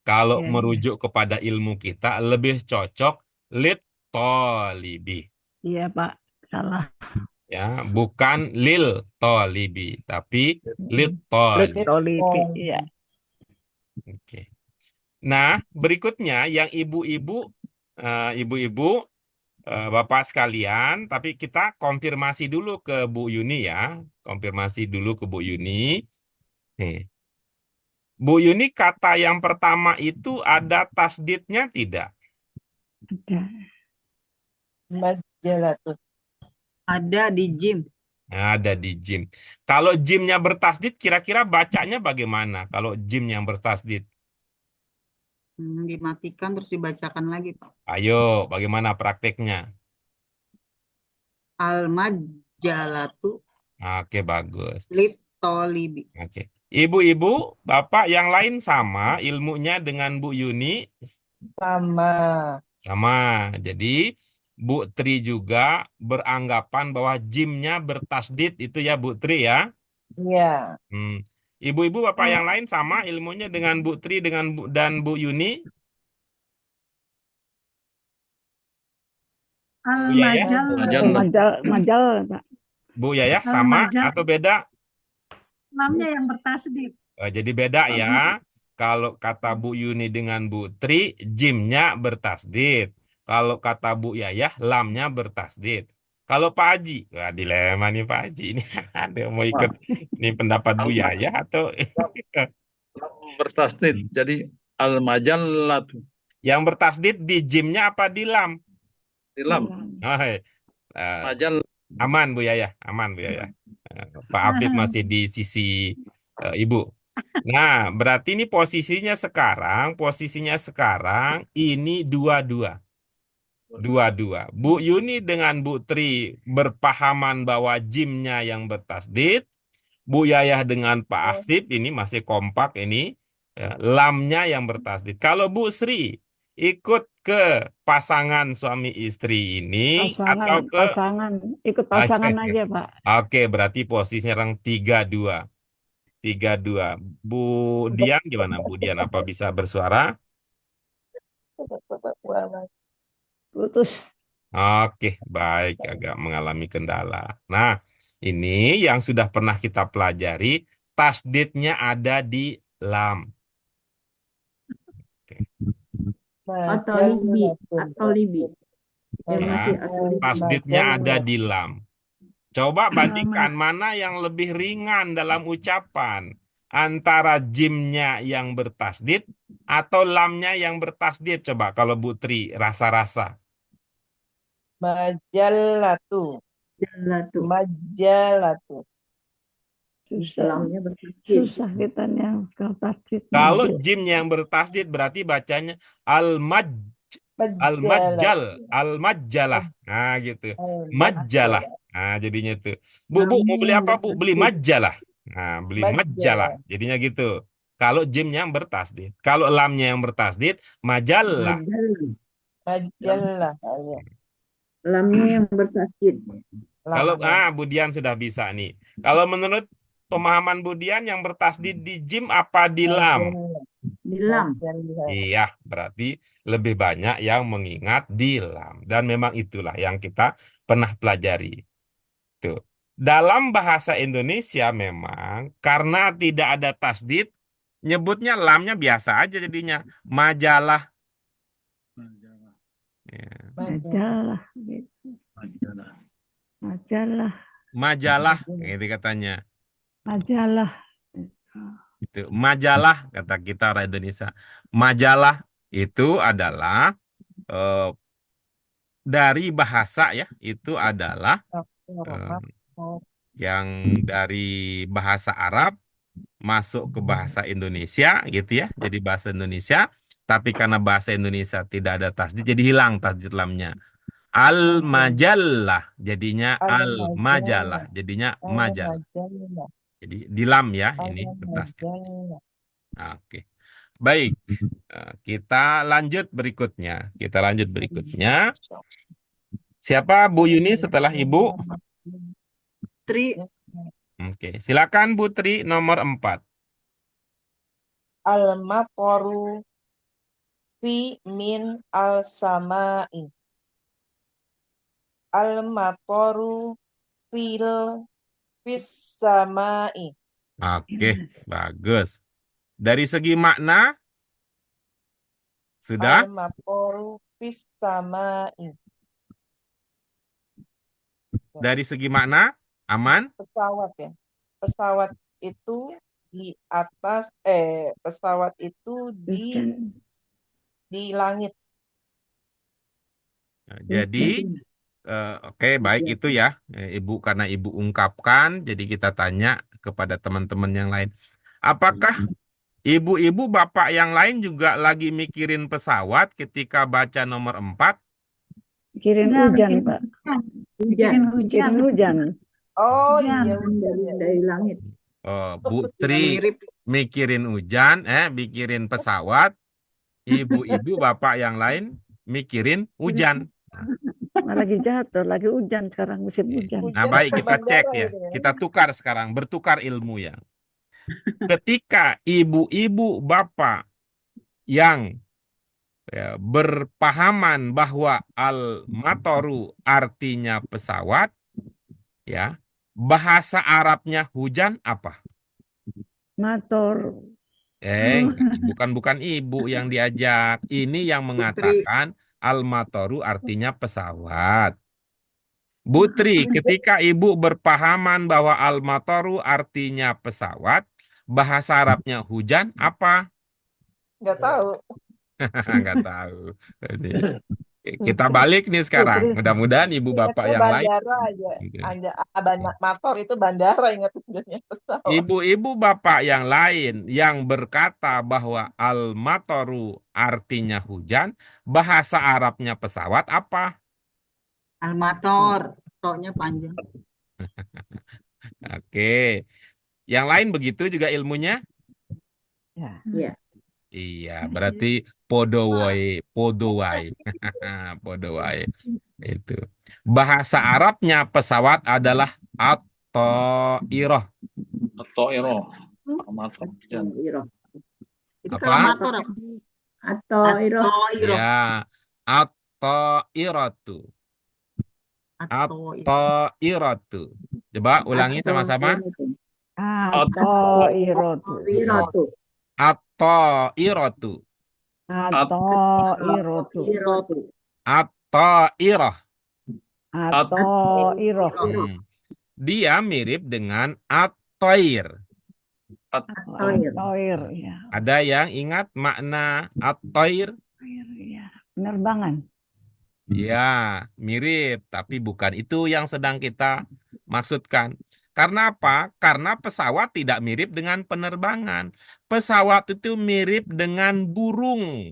Speaker 1: kalau
Speaker 5: Ya,
Speaker 1: merujuk kepada ilmu kita lebih cocok lit tolibi
Speaker 5: iya, Pak. Salah.
Speaker 1: ya, bukan lil tolibi tapi lit tolibi.
Speaker 5: Tolibi. Iya.
Speaker 1: Oke. Nah, berikutnya yang ibu-ibu, Bapak sekalian, tapi kita konfirmasi dulu ke Bu Yuni ya. Konfirmasi dulu ke Bu Yuni. Nih. Bu Yuni, kata yang pertama itu ada tasdidnya tidak?
Speaker 5: Ada.
Speaker 7: Majalatu.
Speaker 6: Ada di gym.
Speaker 1: Nah, ada di jim. Kalau jimnya bertasdid, kira-kira bacanya bagaimana? Kalau jim yang bertasdid.
Speaker 6: Dimatikan terus dibacakan lagi, Pak.
Speaker 1: Ayo, bagaimana prakteknya?
Speaker 6: Al-majalatu
Speaker 1: Oke, bagus.
Speaker 6: litolibi.
Speaker 1: Oke. Ibu-ibu, Bapak yang lain sama ilmunya dengan Bu Yuni?
Speaker 7: Sama.
Speaker 1: Sama. Jadi Bu Tri juga beranggapan bahwa jimnya bertasdid itu ya Bu Tri ya.
Speaker 7: Iya.
Speaker 1: Ibu-ibu Bapak yang lain sama ilmunya dengan Bu Tri dan Bu Yuni? Bu Yayah?
Speaker 5: Majal, Pak.
Speaker 1: Bu Yayah sama
Speaker 4: Al-majal.
Speaker 1: atau beda?
Speaker 4: Lamnya yang bertasdid.
Speaker 1: Jadi beda ya. Kalau kata Bu Yuni dengan Bu Tri, jimnya bertasdid. Kalau kata Bu Yayah, lamnya bertasdid. Kalau Pak Haji, wah dilema nih Pak Haji ini. Ada mau ikut ini pendapat Bu Yayah atau
Speaker 2: Bertasdid. Jadi al-majallatu.
Speaker 1: yang bertasdid di jimnya apa di lam?
Speaker 2: Di lam.
Speaker 1: Oh,
Speaker 2: Majal.
Speaker 1: aman Bu Yayah, aman Bu Yayah. Pak Afif masih di sisi Ibu. Nah, berarti ini posisinya sekarang ini 2-2. 2-2. Bu Yuni dengan Bu Tri berpahaman bahwa jimnya yang bertasdid. Bu Yayah dengan Pak Afif ini masih kompak ini. Ya, lamnya yang bertasdid. Kalau Bu Sri ikut ke pasangan suami istri ini atau ke
Speaker 5: Ikut
Speaker 1: Oke,
Speaker 5: pasangan aja, Pak.
Speaker 1: oke, berarti posisinya sekarang 3-2. 3-2. Bu Dian gimana? Bu Dian apa bisa bersuara?
Speaker 5: Putus.
Speaker 1: Oke, baik, agak mengalami kendala. Nah, ini yang sudah pernah kita pelajari, tasdidnya ada di lam. Oke.
Speaker 3: Atau libi. Atau libi. Yang
Speaker 1: Ya,
Speaker 3: masih atau libi.
Speaker 1: tasdidnya ada di lam. Coba bandingkan
Speaker 4: Alamat.
Speaker 1: mana yang lebih ringan dalam ucapan antara jimnya yang bertasdid atau lamnya yang bertasdid. Coba kalau Bu Tri rasa-rasa.
Speaker 7: Majalatu.
Speaker 3: Jalatu.
Speaker 7: Majalatu.
Speaker 5: Susah.
Speaker 3: Lamnya bertasdid.
Speaker 5: Susah kita yang kalau tasdid.
Speaker 1: Kalau jimnya yang bertasdid berarti bacanya al-majjal, al-majjalah. Nah, gitu. Majjalah. Nah, jadinya itu. Bu, mau beli apa, Bu? Beli majalah. Nah, beli majalah. Jadinya gitu. Kalau jimnya yang bertasdid. Kalau lamnya yang bertasdid, majalah.
Speaker 7: Majalah.
Speaker 3: Lamnya yang bertasdid.
Speaker 1: Kalau Budian sudah bisa nih. Kalau menurut pemahaman Budian yang bertasdid di jim apa di lam?
Speaker 3: Di lam.
Speaker 1: Iya, berarti lebih banyak yang mengingat di lam. Dan memang itulah yang kita pernah pelajari. Tuh. Dalam bahasa Indonesia memang karena tidak ada tasdid, nyebutnya lamnya biasa aja jadinya. Majalah. Ya.
Speaker 5: Majalah. Gitu. Majalah.
Speaker 1: Majalah, gitu katanya.
Speaker 5: Majalah.
Speaker 1: Itu majalah kata kita orang Indonesia. Majalah itu adalah dari bahasa ya, itu adalah yang dari bahasa Arab masuk ke bahasa Indonesia gitu ya. Jadi bahasa Indonesia, tapi karena bahasa Indonesia tidak ada tasdid jadi hilang tasdid lamnya. Al-majallah jadinya al-majalah, jadinya majalah. Jadi di lam ya ini bertasdid. Oke. Baik. Kita lanjut berikutnya. Siapa Bu Yuni setelah Ibu?
Speaker 6: Tri.
Speaker 1: Oke, silakan Bu Tri nomor 4.
Speaker 7: Al-maqaru fi min al-samai. Al-maqaru fis samai.
Speaker 1: Oke, bagus. Dari segi makna sudah?
Speaker 7: Al-maqaru fis samai.
Speaker 1: Dari segi makna aman?
Speaker 7: Pesawat ya. Pesawat itu di atas pesawat itu di langit.
Speaker 1: Nah, jadi oke, baik itu ya. Ibu karena Ibu ungkapkan, jadi kita tanya kepada teman-teman yang lain. Apakah ibu-ibu bapak yang lain juga lagi mikirin pesawat ketika baca nomor 4?
Speaker 5: Mikirin
Speaker 4: Enggak,
Speaker 5: hujan,
Speaker 4: mikirin
Speaker 5: Pak.
Speaker 4: Mikirin hujan.
Speaker 5: Mikirin hujan.
Speaker 7: Oh
Speaker 4: Hujan.
Speaker 7: iya.
Speaker 3: Dari langit.
Speaker 1: Oh, Bu Tri
Speaker 6: Mirip.
Speaker 1: mikirin hujan, mikirin pesawat. Ibu-ibu bapak yang lain mikirin hujan.
Speaker 5: Lagi jatuh, lagi hujan sekarang musim hujan.
Speaker 1: Nah, baik kita cek ya.
Speaker 7: Gitu ya.
Speaker 1: Kita tukar sekarang, bertukar ilmu ya. Ketika ibu-ibu bapak yang berpahaman bahwa al-matoru artinya pesawat, ya, bahasa Arabnya hujan apa?
Speaker 5: Motor.
Speaker 1: Bukan ibu yang diajak. Ini yang mengatakan al-matoru artinya pesawat. Bu Tri, ketika ibu berpahaman bahwa al-matoru artinya pesawat, bahasa Arabnya hujan apa?
Speaker 7: Nggak tahu.
Speaker 1: Nggak tahu. Kita balik nih sekarang.
Speaker 7: Terus
Speaker 1: Mudah-mudahan ibu bapak
Speaker 7: ingatnya
Speaker 1: yang lain.
Speaker 7: bandara aja.
Speaker 1: Gitu.
Speaker 7: Motor itu bandara, ingat ingatnya pesawat.
Speaker 1: Ibu-ibu bapak yang lain yang berkata bahwa al-matoru artinya hujan, bahasa Arabnya pesawat apa?
Speaker 6: Almator. Toknya panjang.
Speaker 1: Oke. Yang lain begitu juga ilmunya?
Speaker 5: Ya.
Speaker 3: Ya.
Speaker 1: Iya, berarti podowai, podowai. Podowai. Itu. Bahasa Arabnya pesawat adalah at-thairah.
Speaker 2: Atau ero. Armator. Ya.
Speaker 3: Iroh.
Speaker 6: Itu
Speaker 1: Apa?
Speaker 6: kalau motor apa?
Speaker 3: Atau iroh.
Speaker 6: Atau iro.
Speaker 1: Ya, at-thairatu.
Speaker 6: Atau iro.
Speaker 1: At-thairatu. Coba ulangi
Speaker 3: Atau
Speaker 1: sama-sama.
Speaker 5: Atau irotu.
Speaker 3: irotu.
Speaker 1: At-thairatu.
Speaker 5: Atau irotu.
Speaker 3: Irotu.
Speaker 1: At-thairah.
Speaker 5: Atau iroh.
Speaker 1: Dia mirip dengan at-thair.
Speaker 5: Toir, ya.
Speaker 1: Ada yang ingat makna at-thair?
Speaker 5: Ya. Penerbangan.
Speaker 1: Ya, mirip, tapi bukan itu yang sedang kita maksudkan. Karena apa? Karena pesawat tidak mirip dengan penerbangan. Pesawat itu mirip dengan burung.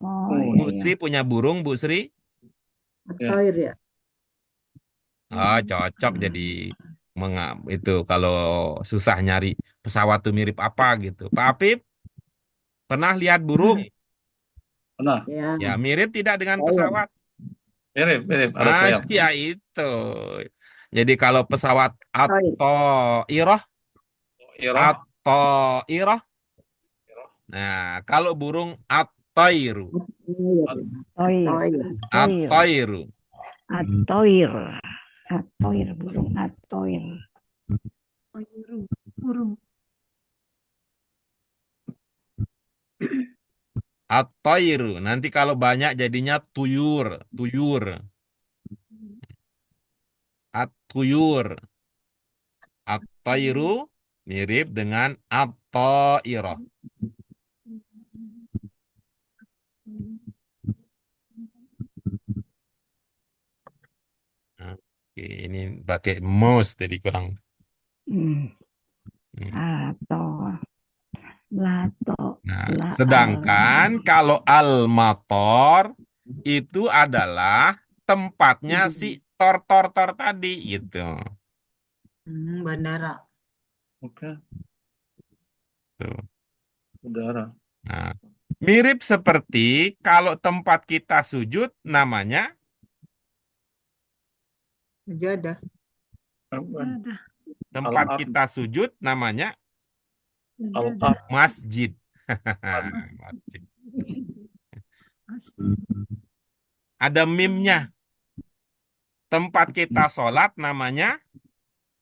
Speaker 5: Oh,
Speaker 1: Bu
Speaker 5: iya,
Speaker 1: Sri punya burung, Bu Sri?
Speaker 3: Atau ya.
Speaker 1: Oh, cocok jadi itu kalau susah nyari pesawat itu mirip apa gitu. Pak Apip, pernah lihat burung?
Speaker 2: Pernah.
Speaker 3: Ya.
Speaker 1: Ya, mirip tidak dengan pesawat?
Speaker 2: Mirip. Ada sayap.
Speaker 1: Ya itu. Jadi kalau pesawat at-thairah,
Speaker 2: Iro.
Speaker 1: at-thairah. Nah, kalau burung at-thairu.
Speaker 5: Toir.
Speaker 1: At-thairu.
Speaker 5: Atoir. Atoir, burung atoir.
Speaker 4: Burung.
Speaker 1: At-thairu. Nanti kalau banyak jadinya tuyur. Tuyur. At-tuyur. At-thairu mirip dengan at-thairah. Oke, ini pakai mouse jadi kurang.
Speaker 5: Atau lato.
Speaker 1: Nah, sedangkan kalau al-mator itu adalah tempatnya si tor tadi gitu.
Speaker 6: Bandara.
Speaker 2: Oke.
Speaker 1: Tuh.
Speaker 2: Udara.
Speaker 1: Nah, mirip seperti kalau tempat kita sujud namanya
Speaker 6: Sajadah.
Speaker 4: Sajadah.
Speaker 1: tempat
Speaker 2: Al-Ard.
Speaker 1: kita sujud namanya
Speaker 4: Sajadah.
Speaker 1: masjid. Masjid. Ada mimnya. Tempat kita sholat namanya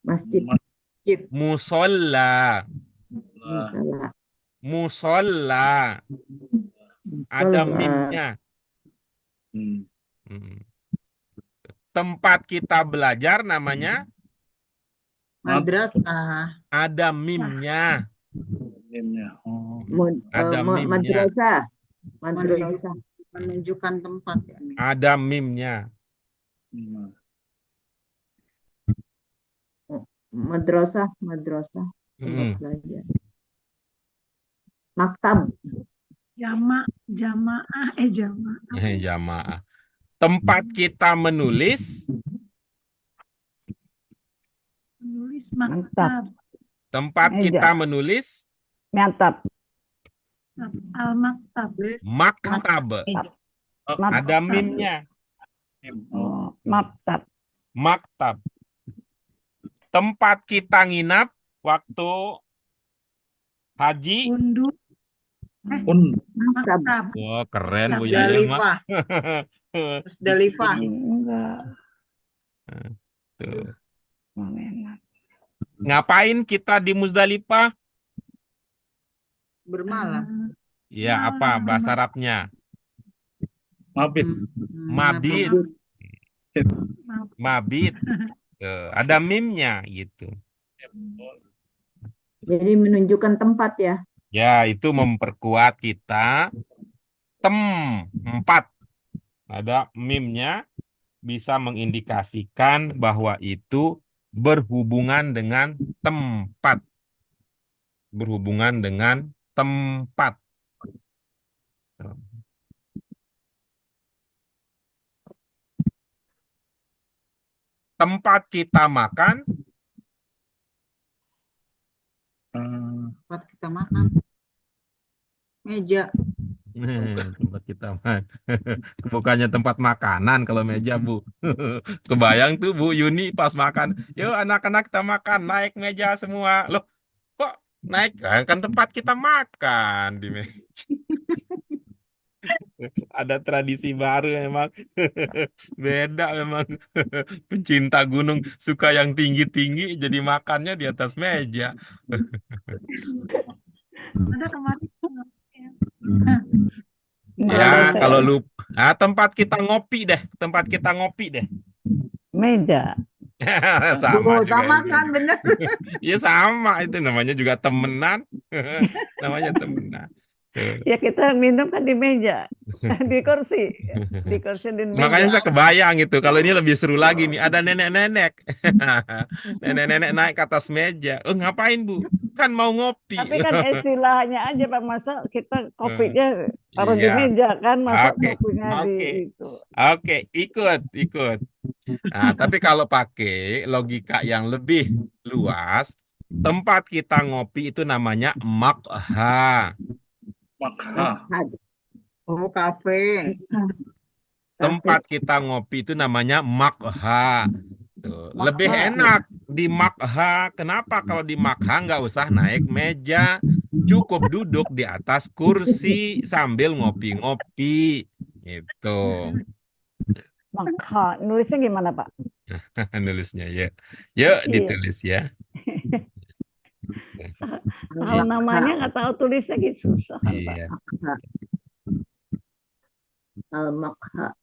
Speaker 3: Masjid.
Speaker 1: musolla.
Speaker 2: Nah,
Speaker 1: Musolla. Ada mimnya. Tempat kita belajar namanya
Speaker 6: Madrasah.
Speaker 1: ada mimnya.
Speaker 2: mimnya. Oh.
Speaker 1: Ada mimnya.
Speaker 3: Madrasah. Madrasah.
Speaker 6: Menunjukkan tempat ya.
Speaker 1: Ada mimnya.
Speaker 2: Nah.
Speaker 3: Madrasah. Tempat belajar. Maktab.
Speaker 4: Jamaah.
Speaker 1: Jamaah. Tempat kita menulis.
Speaker 4: Menulis maktab.
Speaker 1: Tempat kita menulis.
Speaker 5: Nyatap.
Speaker 4: Al-maktab.
Speaker 1: Maktab. Ada mimnya.
Speaker 5: Oh, maktab.
Speaker 1: Maktab. Tempat kita nginap waktu haji.
Speaker 4: Unduk.
Speaker 3: Maktab.
Speaker 1: Wah, keren Bu Yaya mah.
Speaker 6: Musdalifah.
Speaker 5: Enggak.
Speaker 1: Tuh.
Speaker 5: Enak.
Speaker 1: Ngapain kita di Muzdalifah?
Speaker 6: Bermalam.
Speaker 1: Ya, apa bahasa Arabnya?
Speaker 2: Mabit.
Speaker 1: Mabit. Mabit. Tuh, ada mimnya gitu.
Speaker 3: Jadi menunjukkan tempat ya.
Speaker 1: Ya, itu memperkuat kita tempat. Ada meme-nya bisa mengindikasikan bahwa itu berhubungan dengan tempat. Berhubungan dengan tempat. Tempat kita makan,
Speaker 6: Tempat kita makan. Meja.
Speaker 1: tempat kita makan. Bukannya tempat makanan kalau meja, Bu. Kebayang tuh Bu Yuni pas makan. Yuk anak-anak kita makan, naik meja semua. Loh, kok naik? Kan tempat kita makan di meja. Ada tradisi baru memang. Beda memang. Pencinta gunung suka yang tinggi-tinggi, jadi makannya di atas meja.
Speaker 4: Ada kemarin.
Speaker 1: Ya,
Speaker 5: Ada
Speaker 1: kalau
Speaker 5: saya
Speaker 1: lupa. Tempat kita ngopi deh. Tempat kita ngopi deh.
Speaker 5: meja.
Speaker 1: Sama
Speaker 6: Oh,
Speaker 1: juga
Speaker 6: sama
Speaker 1: ini.
Speaker 6: kan, bener.
Speaker 1: Iya sama, itu namanya juga temenan. Namanya temenan. Tuh.
Speaker 5: Ya kita minum kan di meja, di kursi di
Speaker 1: Makanya
Speaker 5: meja.
Speaker 1: saya kebayang itu. Kalau ini lebih seru lagi nih. Ada nenek-nenek. Nenek-nenek naik ke atas meja. Ngapain Bu? Kan mau ngopi.
Speaker 5: Tapi kan istilahnya aja Pak, masa kita kopinya taruh di
Speaker 1: Iya.
Speaker 5: meja kan, masa
Speaker 1: Oke.
Speaker 5: kopinya di
Speaker 1: Oke.
Speaker 5: itu.
Speaker 1: Oke, ikut. Nah, tapi kalau pakai logika yang lebih luas, tempat kita ngopi itu namanya makha.
Speaker 2: Makha.
Speaker 6: Oh, kafe.
Speaker 1: Tempat kita ngopi itu namanya makha. Tuh, lebih enak di makha. Kenapa? Kalau di makha nggak usah naik meja, cukup duduk di atas kursi sambil ngopi-ngopi. Gitu.
Speaker 5: Makha, nulisnya gimana Pak?
Speaker 1: Nulisnya ya. Yuk
Speaker 5: Iya.
Speaker 1: ditulis ya.
Speaker 5: Tahu namanya nggak tahu tulisnya gitu susah Pak.
Speaker 1: Iya.
Speaker 3: Al-Makha.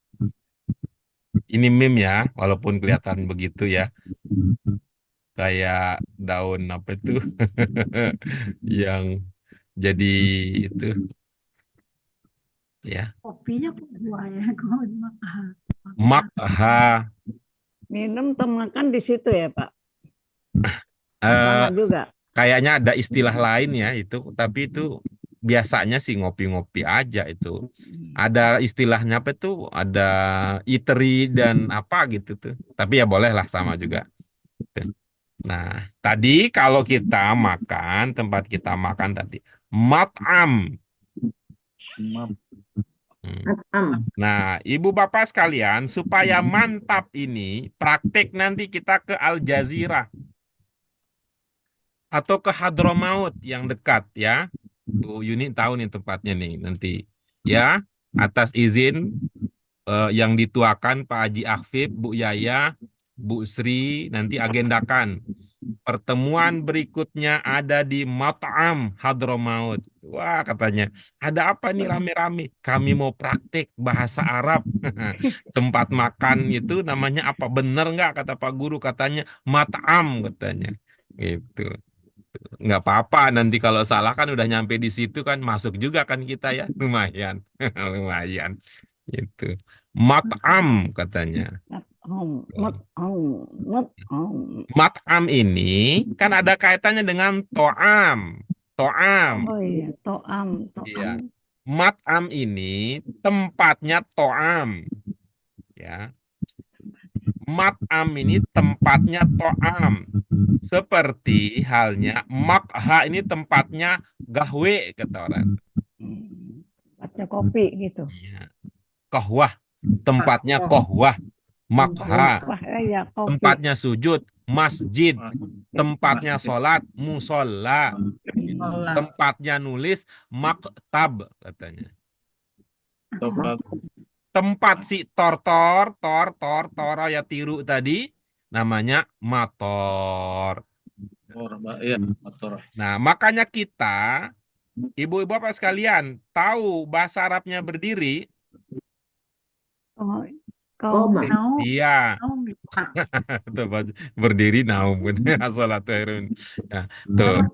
Speaker 1: Ini meme ya, walaupun kelihatan begitu ya. Kayak daun apa itu yang jadi itu ya.
Speaker 4: Kopinya kok dua ya, kok makan.
Speaker 1: Makha.
Speaker 5: Minum atau makan di situ ya Pak?
Speaker 1: Eh,
Speaker 5: Sama juga.
Speaker 1: kayaknya ada istilah lain ya itu, tapi itu biasanya sih ngopi-ngopi aja itu. Ada istilahnya apa tuh? Ada eatery dan apa gitu tuh. Tapi ya boleh lah sama juga. Nah, tadi kalau kita makan, tempat kita makan tadi, mat'am.
Speaker 3: At'am.
Speaker 1: Nah, Ibu Bapak sekalian, supaya mantap ini, praktek nanti kita ke Al Jazirah atau ke Hadramaut yang dekat ya. Bu Yuni tahu nih tempatnya nih nanti. Ya, atas izin yang dituakan Pak Haji Akfib, Bu Yaya, Bu Sri, nanti agendakan. Pertemuan berikutnya ada di Mat'am Hadramaut. Wah, katanya, ada apa nih rame-rame? Kami mau praktek bahasa Arab. Tempat makan itu namanya apa? Bener nggak kata Pak Guru? Katanya Mat'am katanya. Gitu. Nggak apa-apa, nanti kalau salah kan udah nyampe di situ kan masuk juga kan kita ya. Lumayan. Lumayan. Gitu. Mat'am katanya. Mat'am ini kan ada kaitannya dengan to'am. To'am.
Speaker 5: Oh iya, to'am.
Speaker 1: Iya. Mat'am ini tempatnya to'am. Ya. Mat'am ini tempatnya to'am. Seperti halnya makha ini tempatnya gahwe kata orang.
Speaker 5: Tempatnya kopi gitu.
Speaker 1: Iya. Kohwah. Tempatnya kohwah. Makha.
Speaker 5: Wah, ya kopi.
Speaker 1: Tempatnya sujud, masjid. Tempatnya sholat, musola. Tempatnya nulis, maktab katanya. Tempat si tor ya tiru tadi namanya motor. Nah, makanya kita ibu-ibu Bapak sekalian tahu bahasa Arabnya berdiri?
Speaker 3: Koma.
Speaker 1: Iya. Tuh, berdiri naum. Assalatu khairun. Nah, tuh.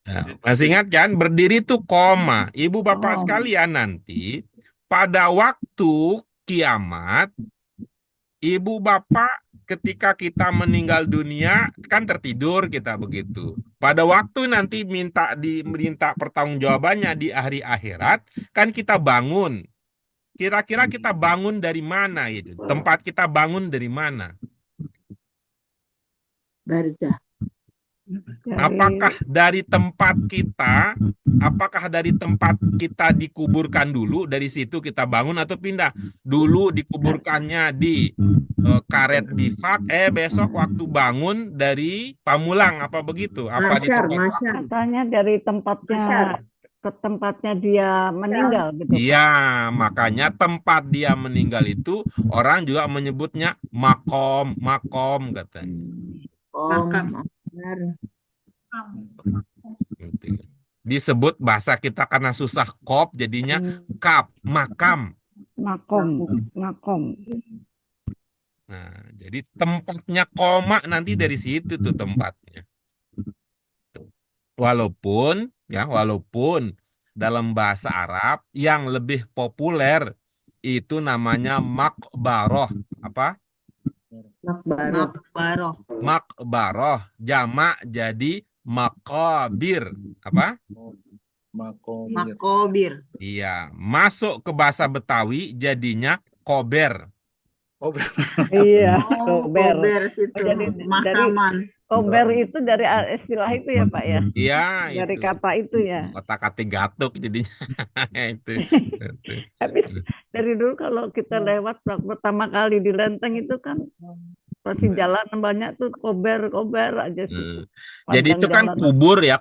Speaker 1: Nah, masih ingat kan berdiri tuh koma. Ibu Bapak sekalian nanti pada waktu kiamat, ibu bapak ketika kita meninggal dunia kan tertidur kita begitu. Pada waktu nanti diminta pertanggungjawabannya di hari akhirat, kan kita bangun. Kira-kira kita bangun dari mana itu? Tempat kita bangun dari mana?
Speaker 3: Barzah.
Speaker 1: Apakah dari tempat kita dikuburkan dulu, dari situ kita bangun atau pindah? Dulu dikuburkannya di karet bifak, besok waktu bangun dari pamulang, apa begitu? Apa di
Speaker 3: Masyar,
Speaker 1: tempat?
Speaker 3: masyar.
Speaker 5: Katanya dari tempatnya ke tempatnya dia meninggal gitu.
Speaker 1: Iya, makanya tempat dia meninggal itu orang juga menyebutnya makom katanya.
Speaker 6: Makam.
Speaker 3: Benar.
Speaker 1: Gitu. Disebut bahasa kita karena susah kop jadinya makam.
Speaker 5: Makom.
Speaker 1: Nah, jadi tempatnya koma nanti dari situ tuh tempatnya. Walaupun dalam bahasa Arab yang lebih populer itu namanya makbaroh. Apa?
Speaker 6: Makbaroh.
Speaker 1: Makbaroh. Jamak jadi makabir. Apa?
Speaker 6: Makobir.
Speaker 1: Iya, masuk ke bahasa Betawi jadinya kober.
Speaker 5: Iya,
Speaker 6: Oh,
Speaker 5: kober.
Speaker 6: kober situ.
Speaker 5: Jadi
Speaker 6: Makaman.
Speaker 5: Kober itu dari istilah itu ya Pak ya?
Speaker 1: Iya,
Speaker 5: Dari
Speaker 1: itu.
Speaker 5: kata itu ya.
Speaker 1: Otak-atik gatuk jadinya. Itu.
Speaker 5: Habis dari dulu kalau kita lewat pertama kali di Lenteng itu kan pasti jalan banyak tuh kober aja sih.
Speaker 1: Jadi itu kan kubur ya.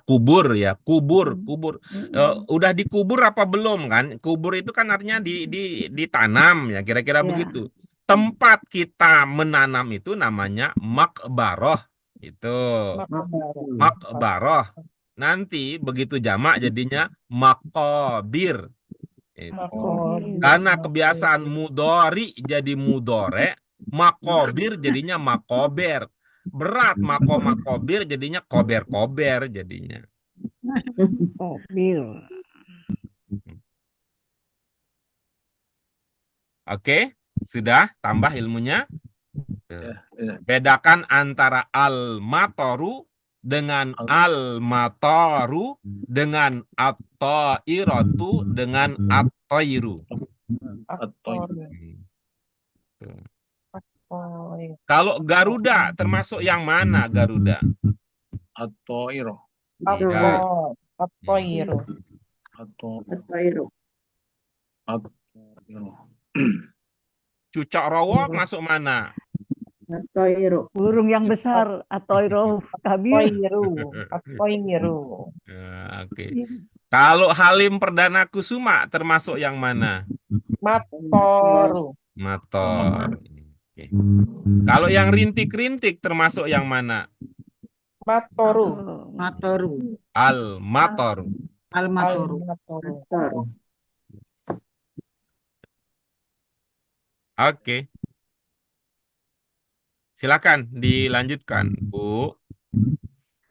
Speaker 1: Udah dikubur apa belum kan? Kubur itu kan artinya ditanam ya, kira-kira begitu. Tempat kita menanam itu namanya makbaroh. Itu makbaroh. Nanti begitu jamak jadinya makobir. Karena kebiasaan mudori jadi mudore, makobir jadinya makober. Berat makobir jadinya kober jadinya.
Speaker 5: Kober.
Speaker 1: Oke, sudah tambah ilmunya. Bedakan antara al-matoru dengan al-matoru dengan at-tairatu dengan at-tairu. Kalau Garuda termasuk yang mana Garuda?
Speaker 2: At-Ta'iru.
Speaker 7: At-Tairu.
Speaker 3: At-Tairu.
Speaker 1: Cucak rawa masuk mana?
Speaker 3: At-Tairu.
Speaker 5: Burung yang besar atau kabir.
Speaker 7: At-Tairu.
Speaker 1: Oke. Kalau Halim Perdana Kusuma termasuk yang mana?
Speaker 7: Matoru.
Speaker 1: Mator. Oke. Kalau yang rintik-rintik termasuk yang mana?
Speaker 7: Matoru.
Speaker 6: Matoru.
Speaker 1: Al-Mator.
Speaker 6: Al-Matoru.
Speaker 3: Matoru.
Speaker 1: Oke. Silakan dilanjutkan, Bu.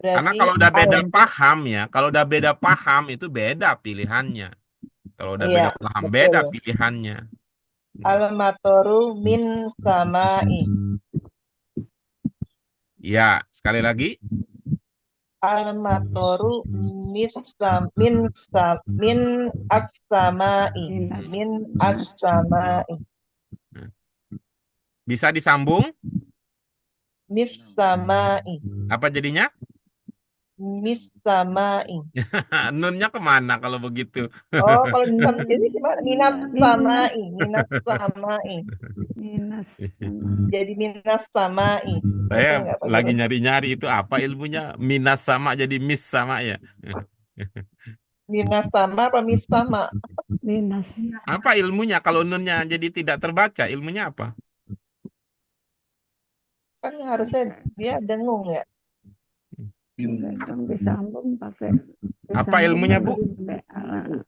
Speaker 1: Karena
Speaker 7: Berarti
Speaker 1: kalau udah beda paham ya, kalau udah beda paham itu beda pilihannya. Kalau udah beda paham,
Speaker 7: betul.
Speaker 1: beda pilihannya.
Speaker 7: Al-Matoru min samai.
Speaker 1: Ya, sekali lagi.
Speaker 7: Al-Matoru min aksamai. Min aksamai.
Speaker 1: Bisa disambung?
Speaker 7: Mis samai.
Speaker 1: Apa jadinya?
Speaker 7: Mis samai.
Speaker 1: Nunnya kemana kalau begitu?
Speaker 7: Oh, kalau jadi gimana? Minas samai. Minas samai. Jadi minas samai.
Speaker 1: Saya lagi nyari-nyari itu apa ilmunya? Minas sama jadi mis sama ya.
Speaker 7: Minas sama apa mis sama?
Speaker 5: Minas.
Speaker 1: Apa ilmunya kalau nunnya jadi tidak terbaca? Ilmunya apa?
Speaker 7: Kan harusnya dia dengung ya.
Speaker 5: Kan disambung pakai.
Speaker 1: Apa ilmunya, Bu?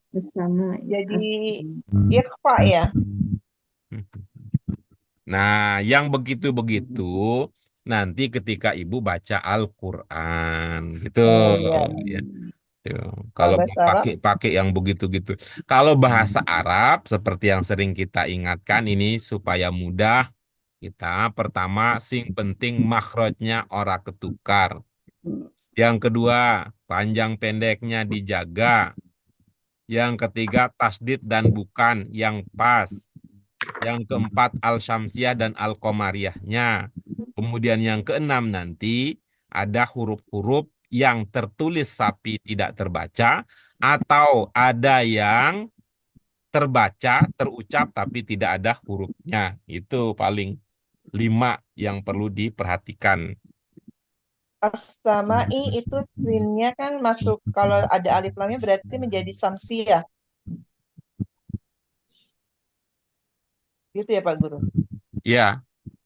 Speaker 3: Bersama.
Speaker 7: Jadi ikhfa ya.
Speaker 1: Nah, yang begitu-begitu nanti ketika Ibu baca Al-Qur'an gitu
Speaker 7: Oh, iya.
Speaker 1: ya. Kalau
Speaker 7: bahasa
Speaker 1: mau
Speaker 7: Arab.
Speaker 1: pakai yang begitu-gitu. Kalau bahasa Arab seperti yang sering kita ingatkan ini supaya mudah kita pertama sing penting makhrajnya ora ketukar. Yang kedua, panjang pendeknya dijaga. Yang ketiga, tasdid dan bukan yang pas. Yang keempat, al-syamsiyah dan al-qamariyahnya. Kemudian yang keenam nanti ada huruf-huruf yang tertulis tapi tidak terbaca, atau ada yang terbaca, terucap tapi tidak ada hurufnya. Itu paling 5 yang perlu diperhatikan.
Speaker 7: As-sama'i itu sinnya kan masuk, kalau ada alif lamnya berarti menjadi samsiyah. Gitu ya Pak Guru.
Speaker 1: Ya,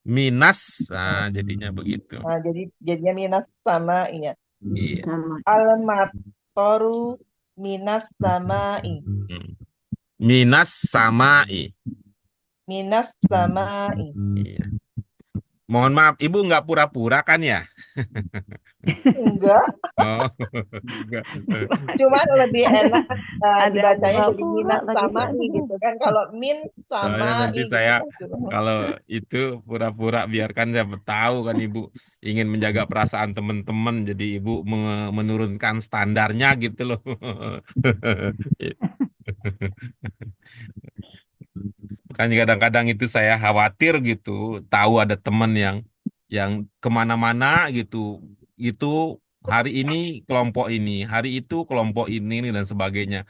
Speaker 1: minas, nah jadinya begitu.
Speaker 7: Nah, jadinya minas sama'i ya.
Speaker 1: Iya.
Speaker 3: Sama.
Speaker 7: Al-matoru minas sama'i.
Speaker 1: Hmm. Minas samai.
Speaker 7: Minas sama'i.
Speaker 1: Iya. Mohon maaf, Ibu nggak pura-pura kan ya?
Speaker 7: Enggak,
Speaker 1: Oh, enggak.
Speaker 7: cuman lebih enak
Speaker 5: Ada
Speaker 7: dibacanya jadi
Speaker 5: pura-pura
Speaker 7: minas
Speaker 5: lagi
Speaker 7: sama'i
Speaker 5: saya.
Speaker 7: gitu kan. Kalau min
Speaker 1: Soalnya nanti
Speaker 7: sama'i gitu
Speaker 1: saya
Speaker 7: kan.
Speaker 1: kalau itu pura-pura biarkan saya tahu kan Ibu ingin menjaga perasaan teman-teman, jadi Ibu menurunkan standarnya gitu loh. Kan kadang-kadang itu saya khawatir gitu, tahu ada teman yang kemana-mana gitu, itu hari ini kelompok ini, hari itu kelompok ini dan sebagainya.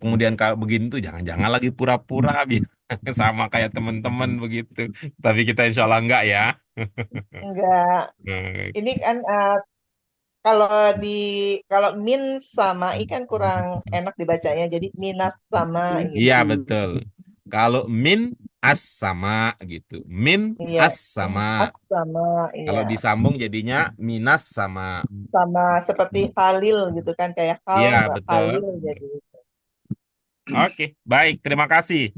Speaker 1: Kemudian kalau begini tuh jangan-jangan lagi pura-pura biar sama kayak teman-teman begitu. Tapi kita insya Allah enggak ya.
Speaker 7: Enggak.
Speaker 1: Nah,
Speaker 7: Ini kan kalau di kalau min sama'i kan kurang enak dibacanya. Jadi minas sama'i gitu.
Speaker 1: Iya betul. Kalau min as sama gitu, min
Speaker 7: Iya,
Speaker 1: as sama.
Speaker 7: sama
Speaker 1: Kalau
Speaker 7: iya.
Speaker 1: disambung jadinya minas sama.
Speaker 7: Sama seperti Halil gitu kan, kayak hal
Speaker 1: Iya
Speaker 7: nggak
Speaker 1: betul.
Speaker 7: Halil jadi.
Speaker 1: Oke, baik. Terima kasih,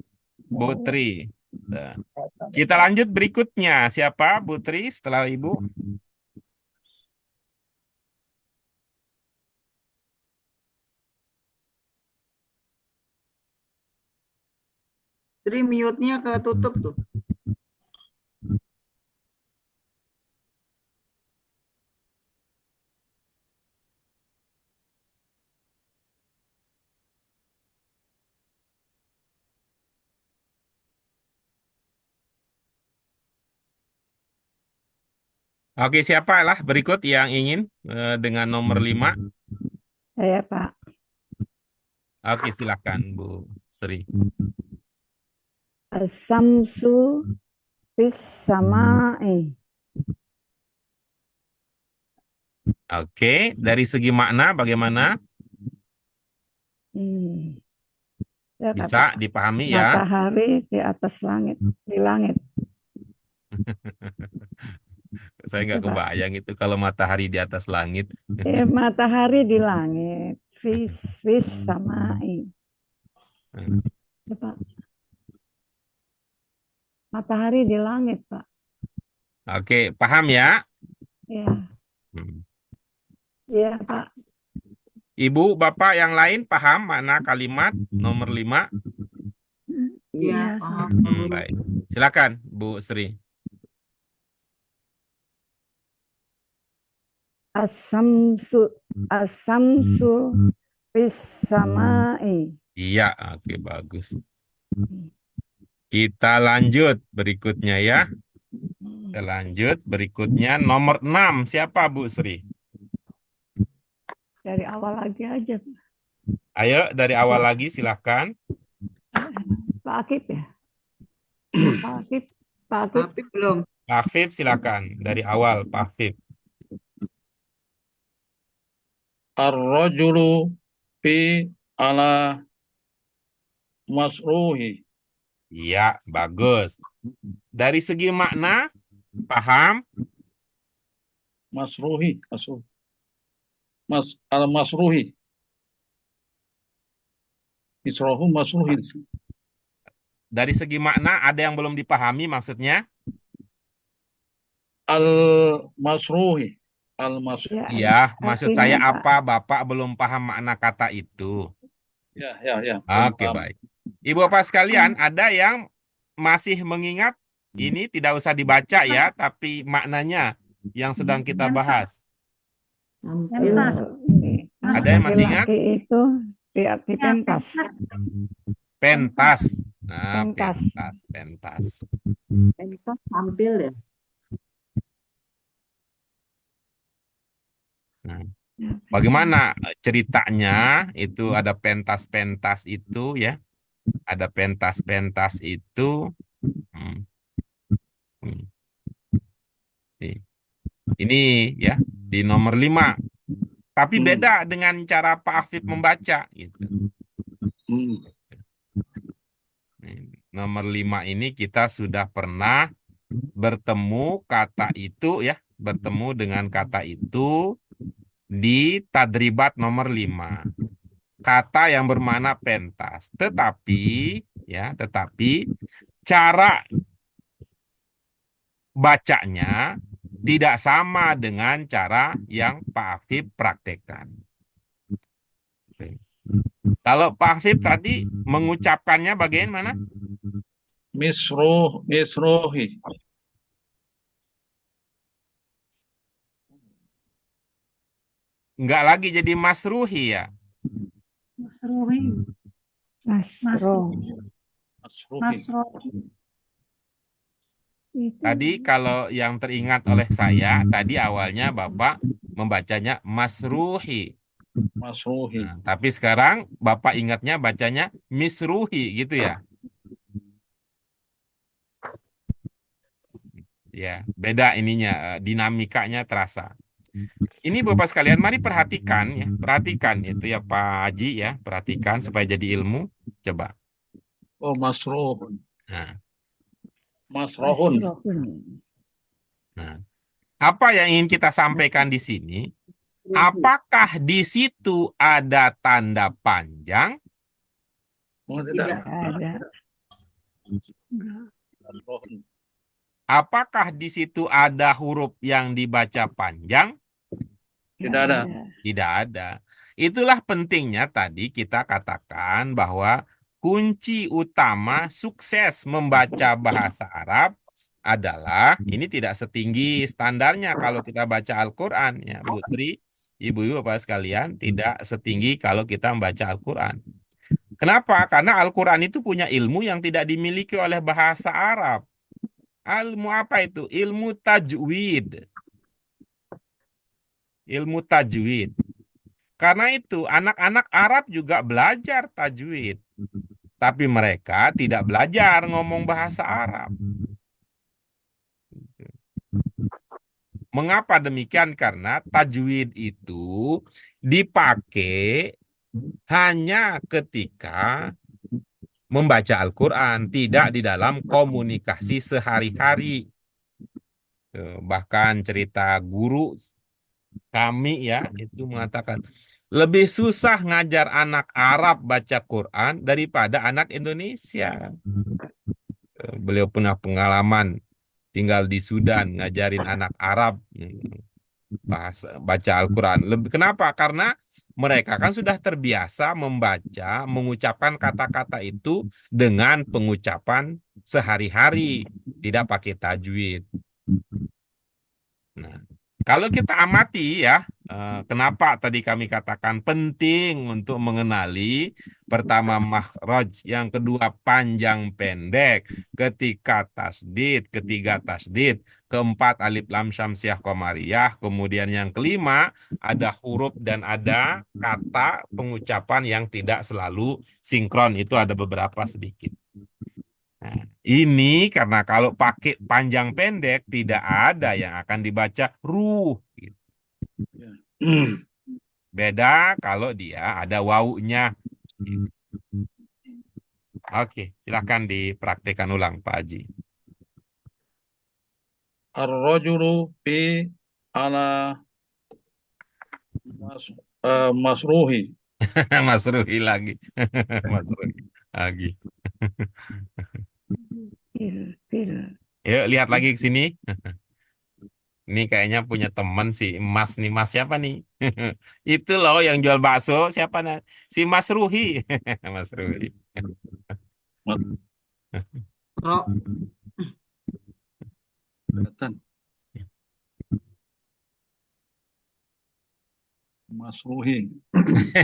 Speaker 1: Bu Tri. Nah, kita lanjut berikutnya. Siapa, Bu Tri, setelah Ibu?
Speaker 6: Jadi mute-nya ketutup tuh.
Speaker 1: Oke, siapa lah berikut yang ingin dengan nomor 5?
Speaker 5: Saya Pak.
Speaker 1: Oke, silakan Bu Sri.
Speaker 5: As-samsu fis sama'i.
Speaker 1: Oke, dari segi makna bagaimana?
Speaker 5: Ya,
Speaker 1: Bisa
Speaker 5: kata
Speaker 1: dipahami ya?
Speaker 5: matahari di atas langit, di langit.
Speaker 1: Saya nggak
Speaker 5: Itu, Pak.
Speaker 1: kebayang itu kalau matahari di atas langit.
Speaker 5: Matahari di langit, fis sama'i. Ya, Pak. Matahari di langit, Pak.
Speaker 1: Oke, paham ya?
Speaker 5: Ya,
Speaker 1: Hmm.
Speaker 5: iya Pak.
Speaker 1: Ibu, Bapak yang lain paham makna kalimat nomor 5?
Speaker 6: Iya,
Speaker 4: Iya,
Speaker 6: paham.
Speaker 1: Baik. Silakan, Bu Sri.
Speaker 5: As-samsu fis sama'i.
Speaker 1: Iya, oke bagus. Kita lanjut berikutnya ya. Kita lanjut berikutnya nomor 6. Siapa Bu Sri?
Speaker 5: Dari awal lagi aja,
Speaker 1: Ayo dari awal lagi silakan.
Speaker 5: Pak Akib ya. Pak Akib, Pak Akib.
Speaker 6: Tapi belum.
Speaker 1: Pak Fib silakan dari awal Pak Fib.
Speaker 2: Ar-rajulu fi ala masruhi.
Speaker 1: Iya, bagus. Dari segi makna paham?
Speaker 2: Masruhi. Al-masruhi. Isrohu masruhi.
Speaker 1: Dari segi makna ada yang belum dipahami maksudnya?
Speaker 2: Al-masruhi. Al-masruhi.
Speaker 5: Ya,
Speaker 1: Iya, maksud
Speaker 5: artinya
Speaker 1: saya
Speaker 5: Pak.
Speaker 1: apa? Bapak belum paham makna kata itu.
Speaker 2: Ya, ya, ya. Belum
Speaker 1: Oke,
Speaker 2: paham.
Speaker 1: baik. Ibu bapak sekalian, ada yang masih mengingat ini tidak usah dibaca ya, tapi maknanya yang sedang kita bahas.
Speaker 3: Sampil.
Speaker 4: Pentas.
Speaker 5: Kalau ini
Speaker 4: Mas,
Speaker 1: Ada yang masih ingat?
Speaker 5: laki-laki itu di
Speaker 4: ya,
Speaker 5: pentas.
Speaker 1: Pentas. Nah,
Speaker 5: Pentas.
Speaker 1: pentas.
Speaker 3: Pentas sampil ya.
Speaker 1: Nah, bagaimana ceritanya? Itu ada pentas-pentas itu ya. Ada pentas-pentas itu. Hmm, hmm. Ini ya di nomor 5. Tapi beda dengan cara Pak Afif membaca gitu.
Speaker 2: Hmm.
Speaker 1: Nomor 5 ini kita sudah pernah bertemu kata itu ya, bertemu dengan kata itu di tadribat nomor 5. Kata yang bermakna pentas. Tetapi cara bacanya tidak sama dengan cara yang Pak Afif praktekkan. Oke. Kalau Pak Afif tadi mengucapkannya bagaimana?
Speaker 2: Misruhi.
Speaker 1: Enggak lagi jadi masruhi ya.
Speaker 4: Masruhi.
Speaker 5: Masro.
Speaker 2: Masruhi.
Speaker 4: Masruhi.
Speaker 1: Tadi kalau yang teringat oleh saya, tadi awalnya Bapak membacanya masruhi.
Speaker 2: Masruhi.
Speaker 1: Nah, tapi sekarang Bapak ingatnya bacanya misruhi gitu ya. Ya, beda ininya, dinamikanya terasa. Ini Bapak sekalian, mari perhatikan ya, perhatikan itu ya Pak Haji ya, perhatikan supaya jadi ilmu. Coba.
Speaker 2: Oh, masruh.
Speaker 1: Nah,
Speaker 2: Masrohun.
Speaker 1: nah, apa yang ingin kita sampaikan di sini? Apakah di situ ada tanda panjang?
Speaker 2: Oh, tidak.
Speaker 5: Ada.
Speaker 2: Masrohun.
Speaker 1: Apakah di situ ada huruf yang dibaca panjang?
Speaker 2: Tidak ada.
Speaker 1: Tidak ada. Itulah pentingnya tadi kita katakan bahwa kunci utama sukses membaca bahasa Arab adalah ini tidak setinggi standarnya kalau kita baca Al-Quran ya Bu Tri, Ibu-ibu Bapak sekalian, tidak setinggi kalau kita membaca Al-Quran. Kenapa? Karena Al-Quran itu punya ilmu yang tidak dimiliki oleh bahasa Arab. Ilmu apa itu? Ilmu tajwid. Ilmu tajwid. Karena itu anak-anak Arab juga belajar tajwid. Tapi mereka tidak belajar ngomong bahasa Arab. Mengapa demikian? Karena tajwid itu dipakai hanya ketika membaca Al-Quran, tidak di dalam komunikasi sehari-hari. Bahkan cerita guru kami ya itu mengatakan lebih susah ngajar anak Arab baca Quran daripada anak Indonesia. Beliau punya pengalaman tinggal di Sudan ngajarin anak Arab baca Al-Quran. Kenapa? Karena mereka kan sudah terbiasa membaca, mengucapkan kata-kata itu dengan pengucapan sehari-hari, tidak pakai tajwid. Nah, kalau kita amati ya, kenapa tadi kami katakan penting untuk mengenali pertama makhraj, yang kedua panjang pendek, ketiga tasdid, keempat alif lam syamsiah qamariyah, kemudian yang kelima ada huruf dan ada kata pengucapan yang tidak selalu sinkron, itu ada beberapa sedikit. Nah, ini karena kalau pakai panjang pendek tidak ada yang akan dibaca ruh. Gitu. Beda kalau dia ada wawunya. Gitu. Oke, silakan dipraktikkan ulang Pak Haji.
Speaker 2: Ar-rajulu fi ala masruhi.
Speaker 1: Mas Ruhi lagi. Mas Ruhi lagi.
Speaker 5: Fil.
Speaker 1: Yuk lihat lagi ke sini. Ini kayaknya punya temen si Mas nih. Mas siapa nih? Itu loh yang jual bakso. Siapa nih? Si Mas Ruhi. Mas Ruhi.
Speaker 6: Ro.
Speaker 2: Kelihatan. Mas Ruhi.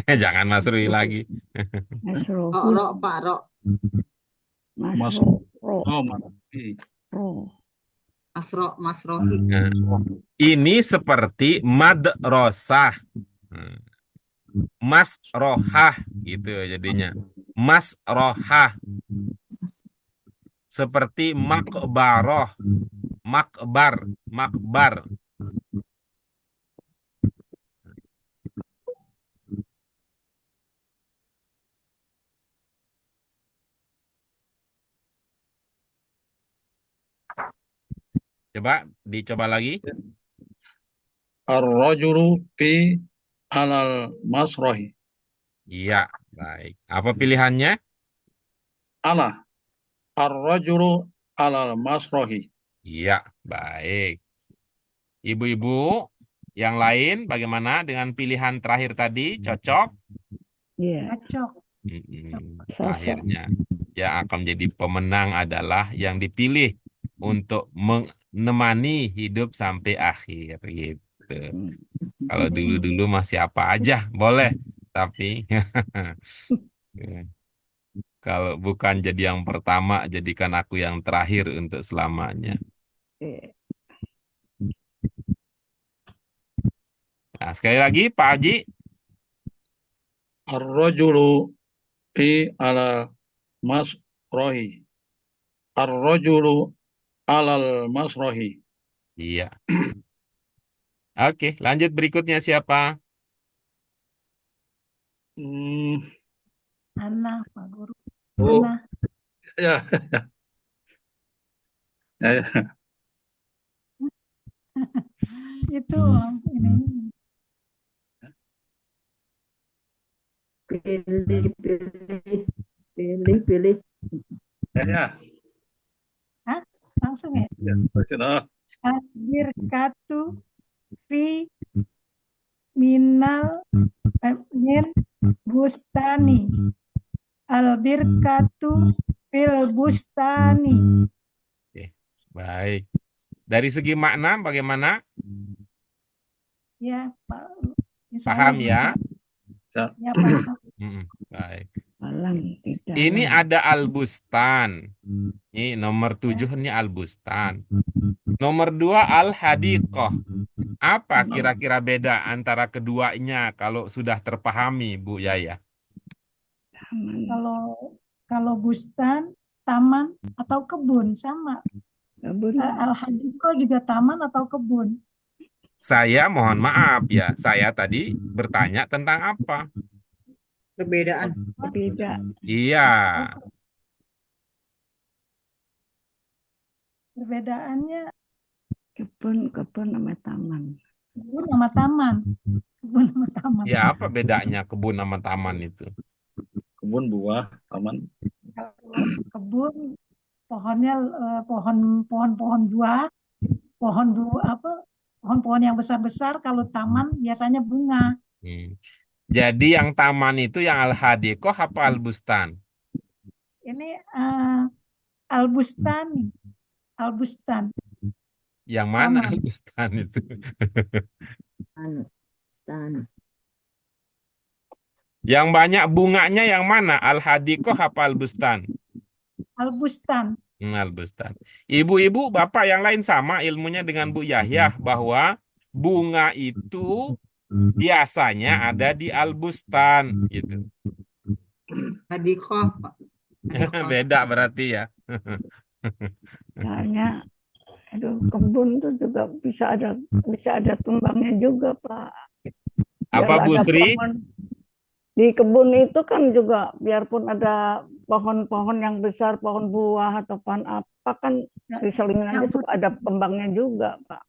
Speaker 1: Jangan Mas Ruhi lagi.
Speaker 5: Mas
Speaker 6: Ro,
Speaker 5: Rohi,
Speaker 6: ro, Pak, ro.
Speaker 5: Mas
Speaker 2: Mas
Speaker 5: Ro,
Speaker 2: Oh, Mas Ruhi.
Speaker 5: Ro.
Speaker 6: Mas Rohi.
Speaker 1: Nah, ini seperti madrasah. Hmm. Mas rohah gitu jadinya. Mas rohah seperti makbaroh, makbar. Dicoba lagi.
Speaker 2: Ar-rajulu fi alal masrahi.
Speaker 1: Iya, baik. Apa pilihannya?
Speaker 2: Ana. Ar-rajulu alal masrahi.
Speaker 1: Iya, baik. Ibu-ibu yang lain bagaimana dengan pilihan terakhir tadi? Cocok?
Speaker 5: Iya,
Speaker 4: Cocok.
Speaker 5: sosok.
Speaker 1: Akhirnya yang akan menjadi pemenang adalah yang dipilih untuk menemani hidup sampai akhir gitu. Kalau dulu-dulu masih apa aja boleh, tapi kalau bukan jadi yang pertama, jadikan aku yang terakhir untuk selamanya.
Speaker 5: Iya.
Speaker 1: Nah, sekali lagi Pak Haji.
Speaker 2: Ar-rajulu fi ala masrahi. Ar-rajulu alal masrahi.
Speaker 1: Iya. Oke, lanjut berikutnya siapa?
Speaker 4: Ana, Pak Guru.
Speaker 2: Oh,
Speaker 4: Ana.
Speaker 2: ya. Ya, ya.
Speaker 4: Itu ini.
Speaker 3: Pilih.
Speaker 2: Ya.
Speaker 4: Hah? Langsung ya.
Speaker 2: Sudah.
Speaker 4: Al-birkatu fi minal min bustani. Al-birkatu fil bustani.
Speaker 1: Oke, baik. Dari segi makna bagaimana?
Speaker 4: Ya, Pak.
Speaker 1: Paham ya?
Speaker 4: Ya, paham.
Speaker 1: Baik.
Speaker 5: Alam tidak.
Speaker 1: Ini ada al-bustan. Ini nomor 7 ini al-bustan. Nomor 2 al-hadiqah. Apa kira-kira beda antara keduanya kalau sudah terpahami, Bu Yaya?
Speaker 4: Kalau bustan, taman atau kebun sama.
Speaker 5: Kebun.
Speaker 4: Al-hadiqah juga taman atau kebun.
Speaker 1: Saya mohon maaf ya, saya tadi bertanya tentang apa?
Speaker 6: Perbedaan.
Speaker 5: Beda.
Speaker 1: Iya,
Speaker 4: Perbedaannya
Speaker 5: Kebun sama taman.
Speaker 4: kebun sama taman. Kebun sama taman.
Speaker 1: ya apa bedanya kebun sama taman itu?
Speaker 2: Kebun buah, taman.
Speaker 4: Kalau kebun pohonnya pohon-pohon buah, pohon-pohon yang besar-besar. Kalau taman biasanya bunga.
Speaker 1: Jadi yang taman itu yang al-hadiqah apa al-bustan?
Speaker 4: Ini al-bustani. Al-bustan.
Speaker 1: Yang mana
Speaker 4: Taman.
Speaker 1: al-bustan itu?
Speaker 3: Tan.
Speaker 1: Yang banyak bunganya yang mana? Al-hadiqah apa al-bustan?
Speaker 4: Al-bustan.
Speaker 1: Al-bustan. Ibu-ibu, bapak yang lain sama ilmunya dengan Bu Yahya bahwa bunga itu biasanya ada di al-bustan gitu.
Speaker 6: Hadiqah, Pak. Hadiqah.
Speaker 1: Beda berarti ya.
Speaker 5: Soalnya kebun tuh juga bisa ada tumbangnya juga, Pak.
Speaker 1: Apa
Speaker 5: Biar
Speaker 1: Bu
Speaker 5: ada
Speaker 1: Sri?
Speaker 5: pohon. Di kebun itu kan juga biarpun ada pohon-pohon yang besar, pohon buah atau pohon apa kan di selingan aja suka ada kembangnya juga, Pak.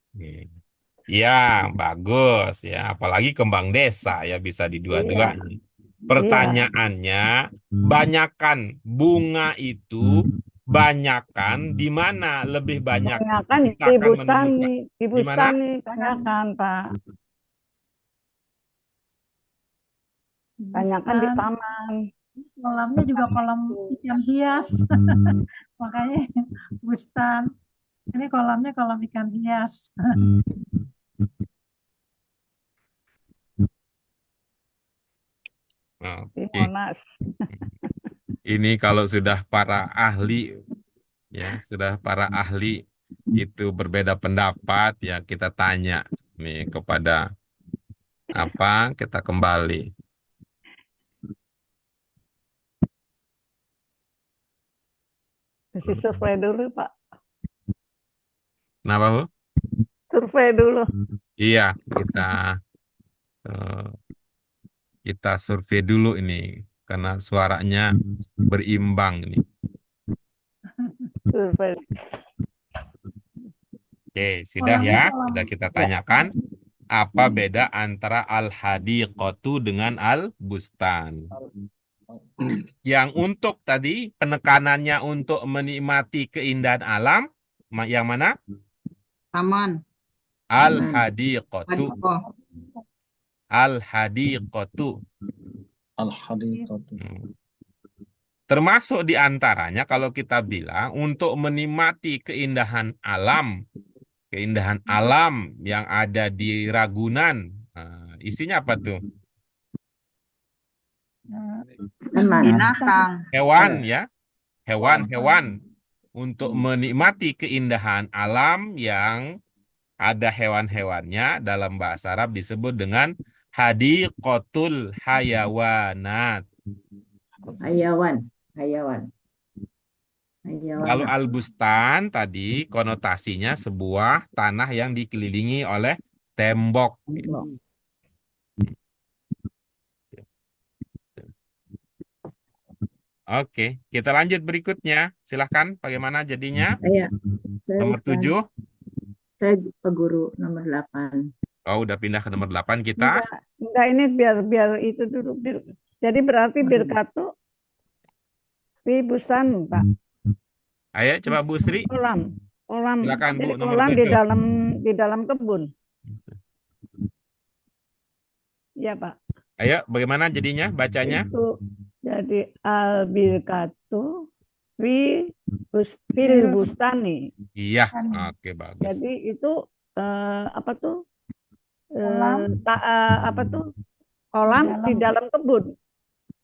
Speaker 1: Ya, bagus ya. Apalagi kembang desa ya bisa di dua-duanya. Pertanyaannya, banyakan bunga itu Banyakan di mana? Lebih banyak
Speaker 5: Kebanyakan
Speaker 1: kita
Speaker 5: di
Speaker 1: akan menemukan
Speaker 5: Bustani, di
Speaker 1: di mana?
Speaker 5: Bustani kebanyakan Pak. Kebanyakan di
Speaker 4: Bustan.
Speaker 5: taman.
Speaker 4: Kolamnya juga kolam ikan hias. Makanya bustan. Ini kolamnya kolam ikan hias.
Speaker 5: Di
Speaker 1: Oke,
Speaker 5: Monas.
Speaker 1: ini kalau sudah para ahli ya, sudah para ahli itu berbeda pendapat ya kita tanya nih kepada apa? Kita kembali.
Speaker 5: Kasih survei dulu Pak.
Speaker 1: Kenapa, Bu?
Speaker 5: Survei dulu.
Speaker 1: Iya, eh, kita survei dulu ini karena suaranya berimbang ini.
Speaker 5: Survei.
Speaker 1: Oke, sudah
Speaker 4: Kolamnya
Speaker 1: ya,
Speaker 4: kolam
Speaker 1: sudah kita
Speaker 5: Ya.
Speaker 1: tanyakan apa beda antara al-hadiqatu dengan al-bustan. Yang untuk tadi penekanannya untuk menikmati keindahan alam, yang mana?
Speaker 6: Taman.
Speaker 1: Al-hadiqatu.
Speaker 6: Hadiqah.
Speaker 1: Al-hadiqatu.
Speaker 2: Al-hadiqatu.
Speaker 1: Termasuk di antaranya kalau kita bilang untuk menikmati keindahan alam yang ada di Ragunan. Nah, isinya apa tuh?
Speaker 3: Taman.
Speaker 6: Binatang.
Speaker 1: Hewan ya, hewan-hewan. Untuk menikmati keindahan alam yang ada hewan-hewannya dalam bahasa Arab disebut dengan hadiqatul hayawanat.
Speaker 3: Hayawan. Hayawan.
Speaker 1: Kalau
Speaker 3: Hayawan.
Speaker 1: al-bustan tadi konotasinya sebuah tanah yang dikelilingi oleh tembok. Oke, kita lanjut berikutnya. Silahkan, bagaimana jadinya?
Speaker 3: Saya
Speaker 1: Nomor 7.
Speaker 3: Saya Pak Guru nomor 8.
Speaker 1: Oh, udah pindah ke nomor 8 kita.
Speaker 5: Enggak, ini biar itu dulu. Jadi berarti birkatu di Bustan, Pak.
Speaker 1: Ayo coba Bu Sri.
Speaker 5: Kolam.
Speaker 1: Silakan Bu,
Speaker 5: Jadi
Speaker 1: nomor
Speaker 5: kolam
Speaker 1: 7.
Speaker 5: di dalam kebun. Ya, Pak.
Speaker 1: Ayo, bagaimana jadinya bacanya?
Speaker 5: Itu jadi al birkatu fil bustani.
Speaker 1: Iya, oke bagus.
Speaker 5: Jadi itu apa tuh?
Speaker 4: Kolam.
Speaker 5: Apa tuh? Kolam di dalam kebun.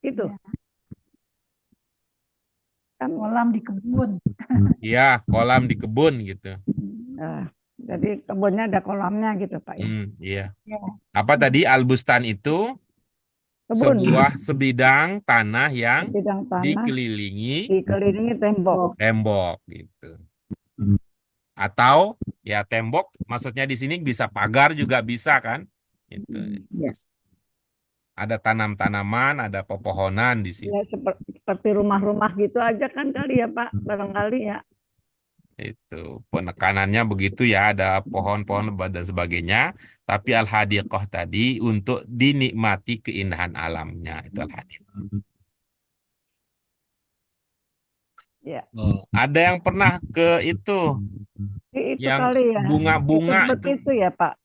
Speaker 5: Gitu. Kan
Speaker 4: Kolam di kebun.
Speaker 1: Iya, kolam di kebun gitu.
Speaker 5: jadi kebunnya ada kolamnya gitu, Pak ya.
Speaker 1: Iya.
Speaker 4: Ya.
Speaker 1: Apa tadi al-bustan itu?
Speaker 5: Kebun.
Speaker 1: Sebuah sebidang tanah yang
Speaker 5: Bidang tanah
Speaker 1: dikelilingi
Speaker 5: dikelilingi tembok.
Speaker 1: gitu. Atau ya tembok, maksudnya di sini bisa pagar juga bisa kan? Gitu.
Speaker 3: Ya.
Speaker 1: Ada tanam-tanaman, ada pepohonan di sini.
Speaker 5: Ya seperti rumah-rumah gitu aja kan kali ya Pak, barangkali ya.
Speaker 1: Itu penekanannya begitu ya, ada pohon-pohon dan sebagainya. Tapi al-hadiqah tadi untuk dinikmati keindahan alamnya, itu al-hadiqah.
Speaker 5: Ya.
Speaker 1: Ada yang pernah ke itu yang
Speaker 5: kali ya.
Speaker 1: bunga-bunga
Speaker 5: Itu ya Pak.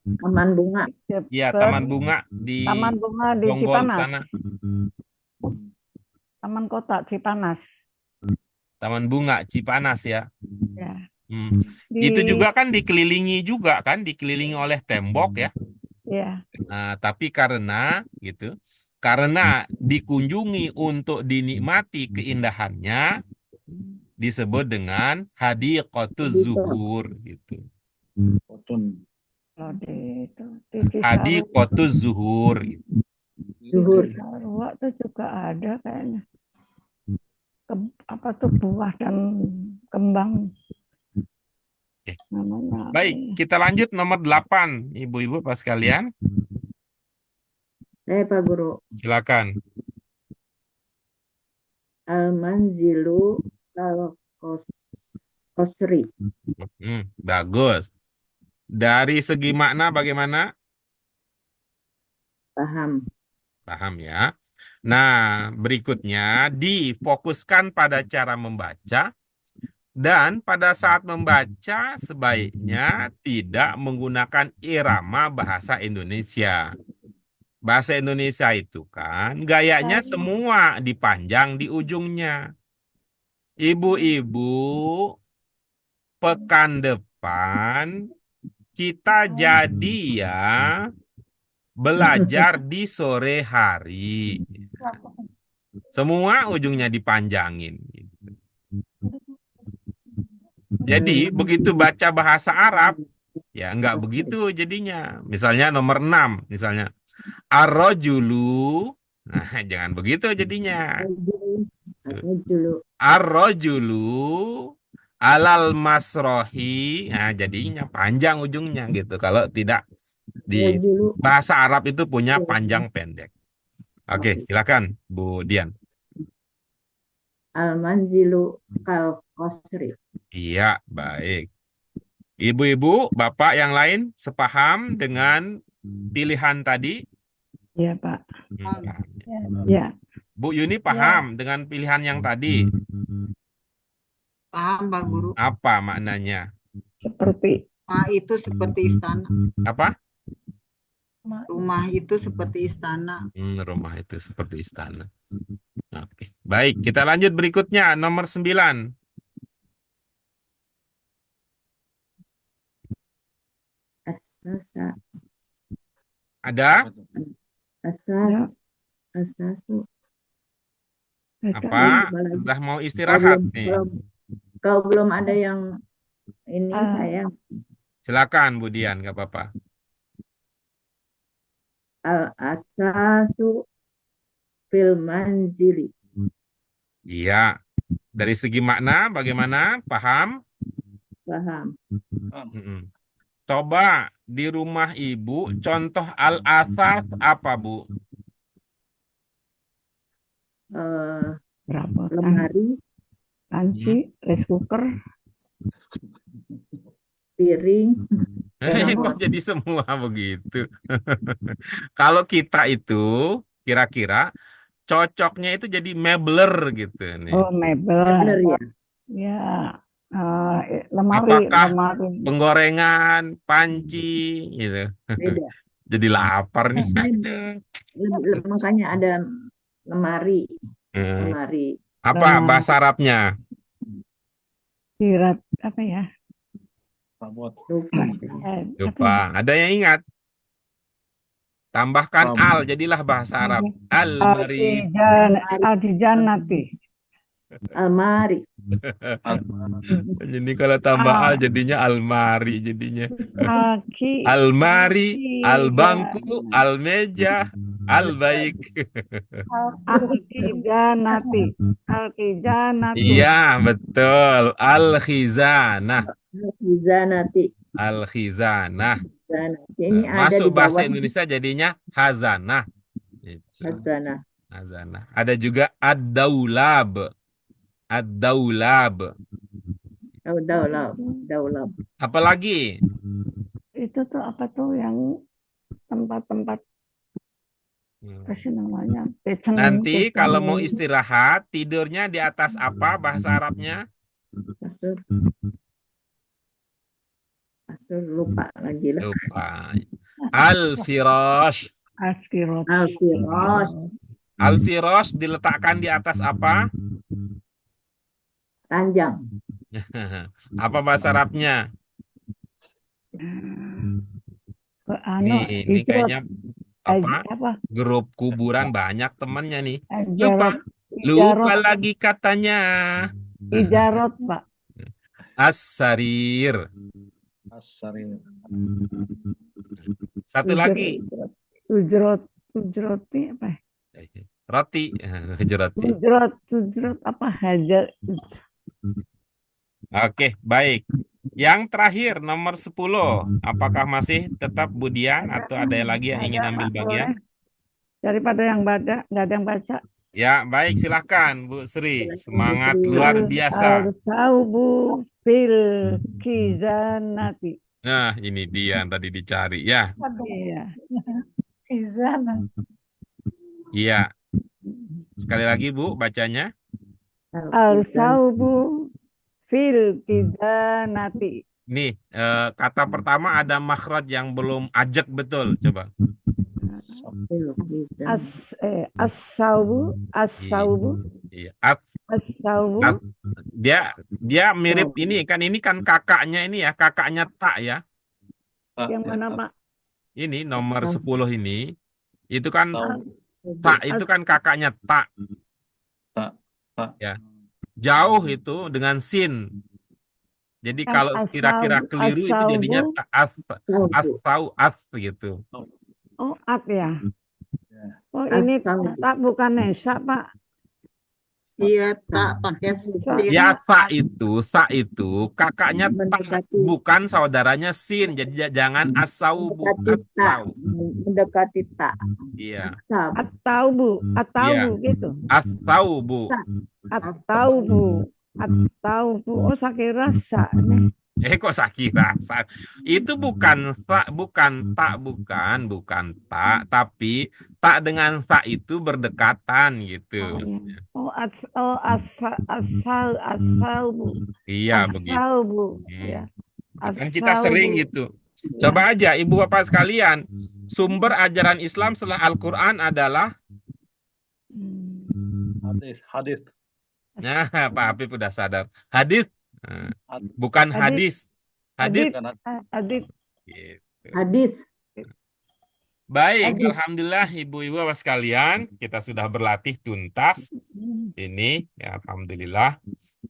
Speaker 3: Taman bunga.
Speaker 1: Ya, taman bunga di
Speaker 5: Taman bunga di
Speaker 1: Jonggol
Speaker 5: Cipanas.
Speaker 1: sana.
Speaker 5: Taman kota Cipanas.
Speaker 1: Taman bunga Cipanas ya.
Speaker 5: Ya.
Speaker 1: Itu juga kan dikelilingi oleh tembok ya.
Speaker 5: Ya.
Speaker 1: Nah, tapi karena dikunjungi untuk dinikmati keindahannya disebut dengan hadiqatuz zuhur gitu. Hadiqatuz zuhur gitu.
Speaker 5: Zuhur. Sarwa itu juga ada kayaknya. Apa tuh buah dan kembang. Namanya.
Speaker 1: Baik, kita lanjut nomor 8, Ibu-ibu Pak sekalian.
Speaker 3: Saya Pak Guru.
Speaker 1: Silakan.
Speaker 3: Al-manzilu al-qasri.
Speaker 1: Bagus. Dari segi makna bagaimana?
Speaker 3: Paham.
Speaker 1: Paham ya. Nah, berikutnya difokuskan pada cara membaca dan pada saat membaca sebaiknya tidak menggunakan irama bahasa Indonesia. Bahasa Indonesia itu kan gayanya semua dipanjang di ujungnya. Ibu-ibu, pekan depan kita jadi ya belajar di sore hari. Semua ujungnya dipanjangin. Jadi begitu baca bahasa Arab, ya nggak begitu jadinya. Misalnya nomor 6, misalnya. Ar-rajulu. Nah, jangan begitu jadinya.
Speaker 3: Dulu.
Speaker 1: Ar-rajulu alal masrohi. Nah, jadinya panjang ujungnya gitu. Kalau tidak di
Speaker 3: Dulu.
Speaker 1: bahasa Arab itu punya panjang pendek. Oke, silakan Bu Dian.
Speaker 3: Al-manzilu kal qasri.
Speaker 1: Iya, baik. Ibu-ibu, bapak yang lain sepaham dengan pilihan tadi?
Speaker 5: Iya, Pak.
Speaker 1: Paham.
Speaker 5: Ya,
Speaker 1: Bu Yuni paham dengan pilihan yang tadi?
Speaker 6: Paham, Pak Guru.
Speaker 1: Apa maknanya?
Speaker 5: seperti
Speaker 6: Rumah itu seperti istana.
Speaker 1: Apa?
Speaker 6: Rumah itu seperti istana.
Speaker 1: Rumah itu seperti istana. Oke. Baik, kita lanjut berikutnya. Nomor 9.
Speaker 3: Asasa.
Speaker 1: Ada?
Speaker 3: Asas.
Speaker 5: ya,
Speaker 3: Asasu.
Speaker 1: Apa?
Speaker 3: Apalagi?
Speaker 1: Sudah mau
Speaker 3: Kalau
Speaker 1: istirahat
Speaker 3: belum,
Speaker 1: nih.
Speaker 3: kalau belum ada yang ini
Speaker 5: Ah.
Speaker 3: saya
Speaker 1: Silakan Bu Dian, nggak apa-apa.
Speaker 3: al-asasu fil manzili.
Speaker 1: Iya. Dari segi makna bagaimana? Paham?
Speaker 3: Paham?
Speaker 1: Mm-mm. Coba di rumah ibu, contoh al-athar apa Bu?
Speaker 5: berapa?
Speaker 3: Lemari,
Speaker 5: Panci, rice cooker,
Speaker 3: piring,
Speaker 1: Kok jadi semua begitu? Kalau kita itu kira-kira cocoknya itu jadi mebler gitu nih.
Speaker 5: oh mebel,
Speaker 3: benar ya?
Speaker 5: ya, lemari,
Speaker 1: Apakah
Speaker 5: lemari.
Speaker 1: penggorengan, panci gitu.
Speaker 3: Beda.
Speaker 1: Jadi lapar nih.
Speaker 3: Makanya ada lemari,
Speaker 1: Hmm.
Speaker 3: lemari.
Speaker 1: Apa
Speaker 5: Lemari.
Speaker 1: bahasa Arabnya?
Speaker 5: Kirat apa ya?
Speaker 2: Rabot.
Speaker 3: Lupa.
Speaker 5: Apa ya?
Speaker 1: Lupa. Ada yang ingat? Tambahkan
Speaker 2: Rabot.
Speaker 1: al, jadilah bahasa Arab. Al-mari.
Speaker 5: Al-Tijanati.
Speaker 3: Almari.
Speaker 1: Jadi kalau tambah al jadinya almari jadinya. Almari, al-bangku, al-meja, al-baik.
Speaker 5: Al-Tijanati. Al-Tijanati.
Speaker 1: Iya, betul. Al-khizanah.
Speaker 3: Khizanati.
Speaker 1: Al-khizanah.
Speaker 3: Khizanati. Ini ada
Speaker 1: Masuk
Speaker 3: di
Speaker 1: bahasa
Speaker 3: bawah
Speaker 1: Indonesia jadinya hazanah. Itu.
Speaker 3: khazanah.
Speaker 1: Hazanah. Ada juga ad-daulab. Ad-daulab.
Speaker 3: Daulab.
Speaker 1: Apalagi?
Speaker 5: Itu tuh apa tuh yang tempat-tempat apa sih namanya? Kitchen,
Speaker 1: Nanti
Speaker 5: kitchen.
Speaker 1: kalau mau istirahat, tidurnya di atas apa bahasa Arabnya?
Speaker 3: Kasur. Kasur lupa lagi lah.
Speaker 1: Lupa. Al-firash.
Speaker 5: Al-Firosh.
Speaker 3: Al-firash.
Speaker 1: Al-firash diletakkan di atas apa?
Speaker 3: Ranjang.
Speaker 1: Apa bahasa Arabnya? Ini kayaknya apa? Grup kuburan banyak temannya nih. Lupa lagi katanya.
Speaker 5: Ijarot, Pak.
Speaker 1: As-sarir. Satu lagi.
Speaker 5: Ujroti apa?
Speaker 1: Roti. Roti.
Speaker 5: Ujrot apa? Hajar.
Speaker 1: Oke, baik. Yang terakhir nomor 10. Apakah masih tetap Budian atau ada lagi yang ingin ambil bagian?
Speaker 5: Daripada yang baca, nggak ada yang baca.
Speaker 1: Ya, baik, silahkan Bu Sri. Semangat luar biasa.
Speaker 5: Al-saubu fil khizanati.
Speaker 1: Nah, ini dia yang tadi dicari ya.
Speaker 5: Iya.
Speaker 4: Khizanah.
Speaker 1: Iya. Sekali lagi Bu bacanya.
Speaker 5: Al-saubu fil kizanati.
Speaker 1: Nih, kata pertama ada makhraj yang belum ajak betul. Coba.
Speaker 5: As-saubu, as-saubu,
Speaker 1: Iya.
Speaker 5: as-saubu.
Speaker 1: Dia mirip ini kan kakaknya ini ya, kakaknya tak ya.
Speaker 5: Yang mana Pak?
Speaker 1: Ini nomor 10 ini. Itu kan tak itu
Speaker 5: As-
Speaker 1: kan kakaknya tak.
Speaker 2: Tak.
Speaker 1: Ya. Jauh itu dengan sin. Jadi
Speaker 5: Kan
Speaker 1: kalau kira-kira keliru itu jadinya
Speaker 5: as-saubu.
Speaker 1: as gitu.
Speaker 5: Oh, at ya.
Speaker 2: Ya.
Speaker 5: Oh, ini
Speaker 3: As-saubu.
Speaker 5: tak bukan nesa, Pak.
Speaker 6: Iya, tak pakai sin.
Speaker 1: Ya sa itu kakaknya tak,
Speaker 3: Mendekati.
Speaker 1: bukan saudaranya sin. Jadi jangan asaubu,
Speaker 3: Mendekati tak.
Speaker 1: asau.
Speaker 3: Mendekati tak.
Speaker 1: Iya.
Speaker 3: As-saubu.
Speaker 5: At-taubu, at-taubu gitu.
Speaker 1: Asaubu.
Speaker 5: At-taubu, at-taubu. Oh, saya kira sa.
Speaker 1: Kok Sakira? Itu bukan bukan tak, tapi tak dengan sa itu berdekatan gitu.
Speaker 5: Oh, as-saubu.
Speaker 1: Iya begitu.
Speaker 5: As-saubu. Ya.
Speaker 1: Kan kita sering gitu. Coba aja Ibu Bapak sekalian, sumber ajaran Islam setelah Al-Quran adalah
Speaker 2: Hadis.
Speaker 1: nah, Pak Habib udah sadar. Hadis. Nah, bukan hadis. Hadis.
Speaker 5: Adit.
Speaker 1: Gitu.
Speaker 3: Hadis.
Speaker 1: Baik,
Speaker 3: Hadis.
Speaker 1: alhamdulillah Ibu-ibu Bapak sekalian, kita sudah berlatih tuntas. Ini ya alhamdulillah.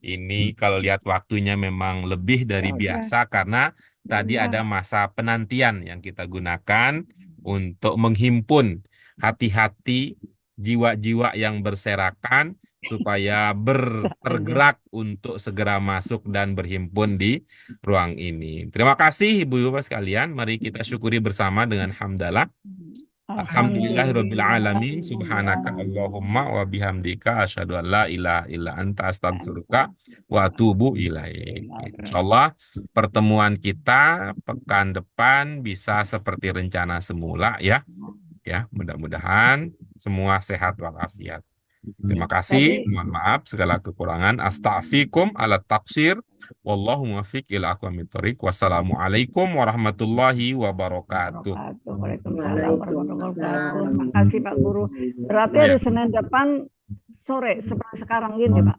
Speaker 1: Ini kalau lihat waktunya memang lebih dari biasa karena tadi ada masa penantian yang kita gunakan untuk menghimpun hati-hati jiwa-jiwa yang berserakan supaya bergerak untuk segera masuk dan berhimpun di ruang ini. Terima kasih Ibu-ibu Bapak sekalian. Mari kita syukuri bersama dengan hamdalah. Alhamdulillahirabbil alamin. Subhanaka Allahumma wa bihamdika asyhadu an la ilaha illa anta astaghfiruka wa atubu ilaik. Insyaallah pertemuan kita pekan depan bisa seperti rencana semula ya. Ya, mudah-mudahan semua sehat walafiat. Terima kasih, mohon maaf segala kekurangan. Astaghfirukum ala taksir. Wallahu muwaffiq ila aqwamit thoriq. Wassalamualaikum warahmatullahi wabarakatuh.
Speaker 5: Waalaikumsalam warahmatullahi wabarakatuh. Terima kasih Pak Guru. Berarti hari Senin depan sore seperti sekarang gini Pak.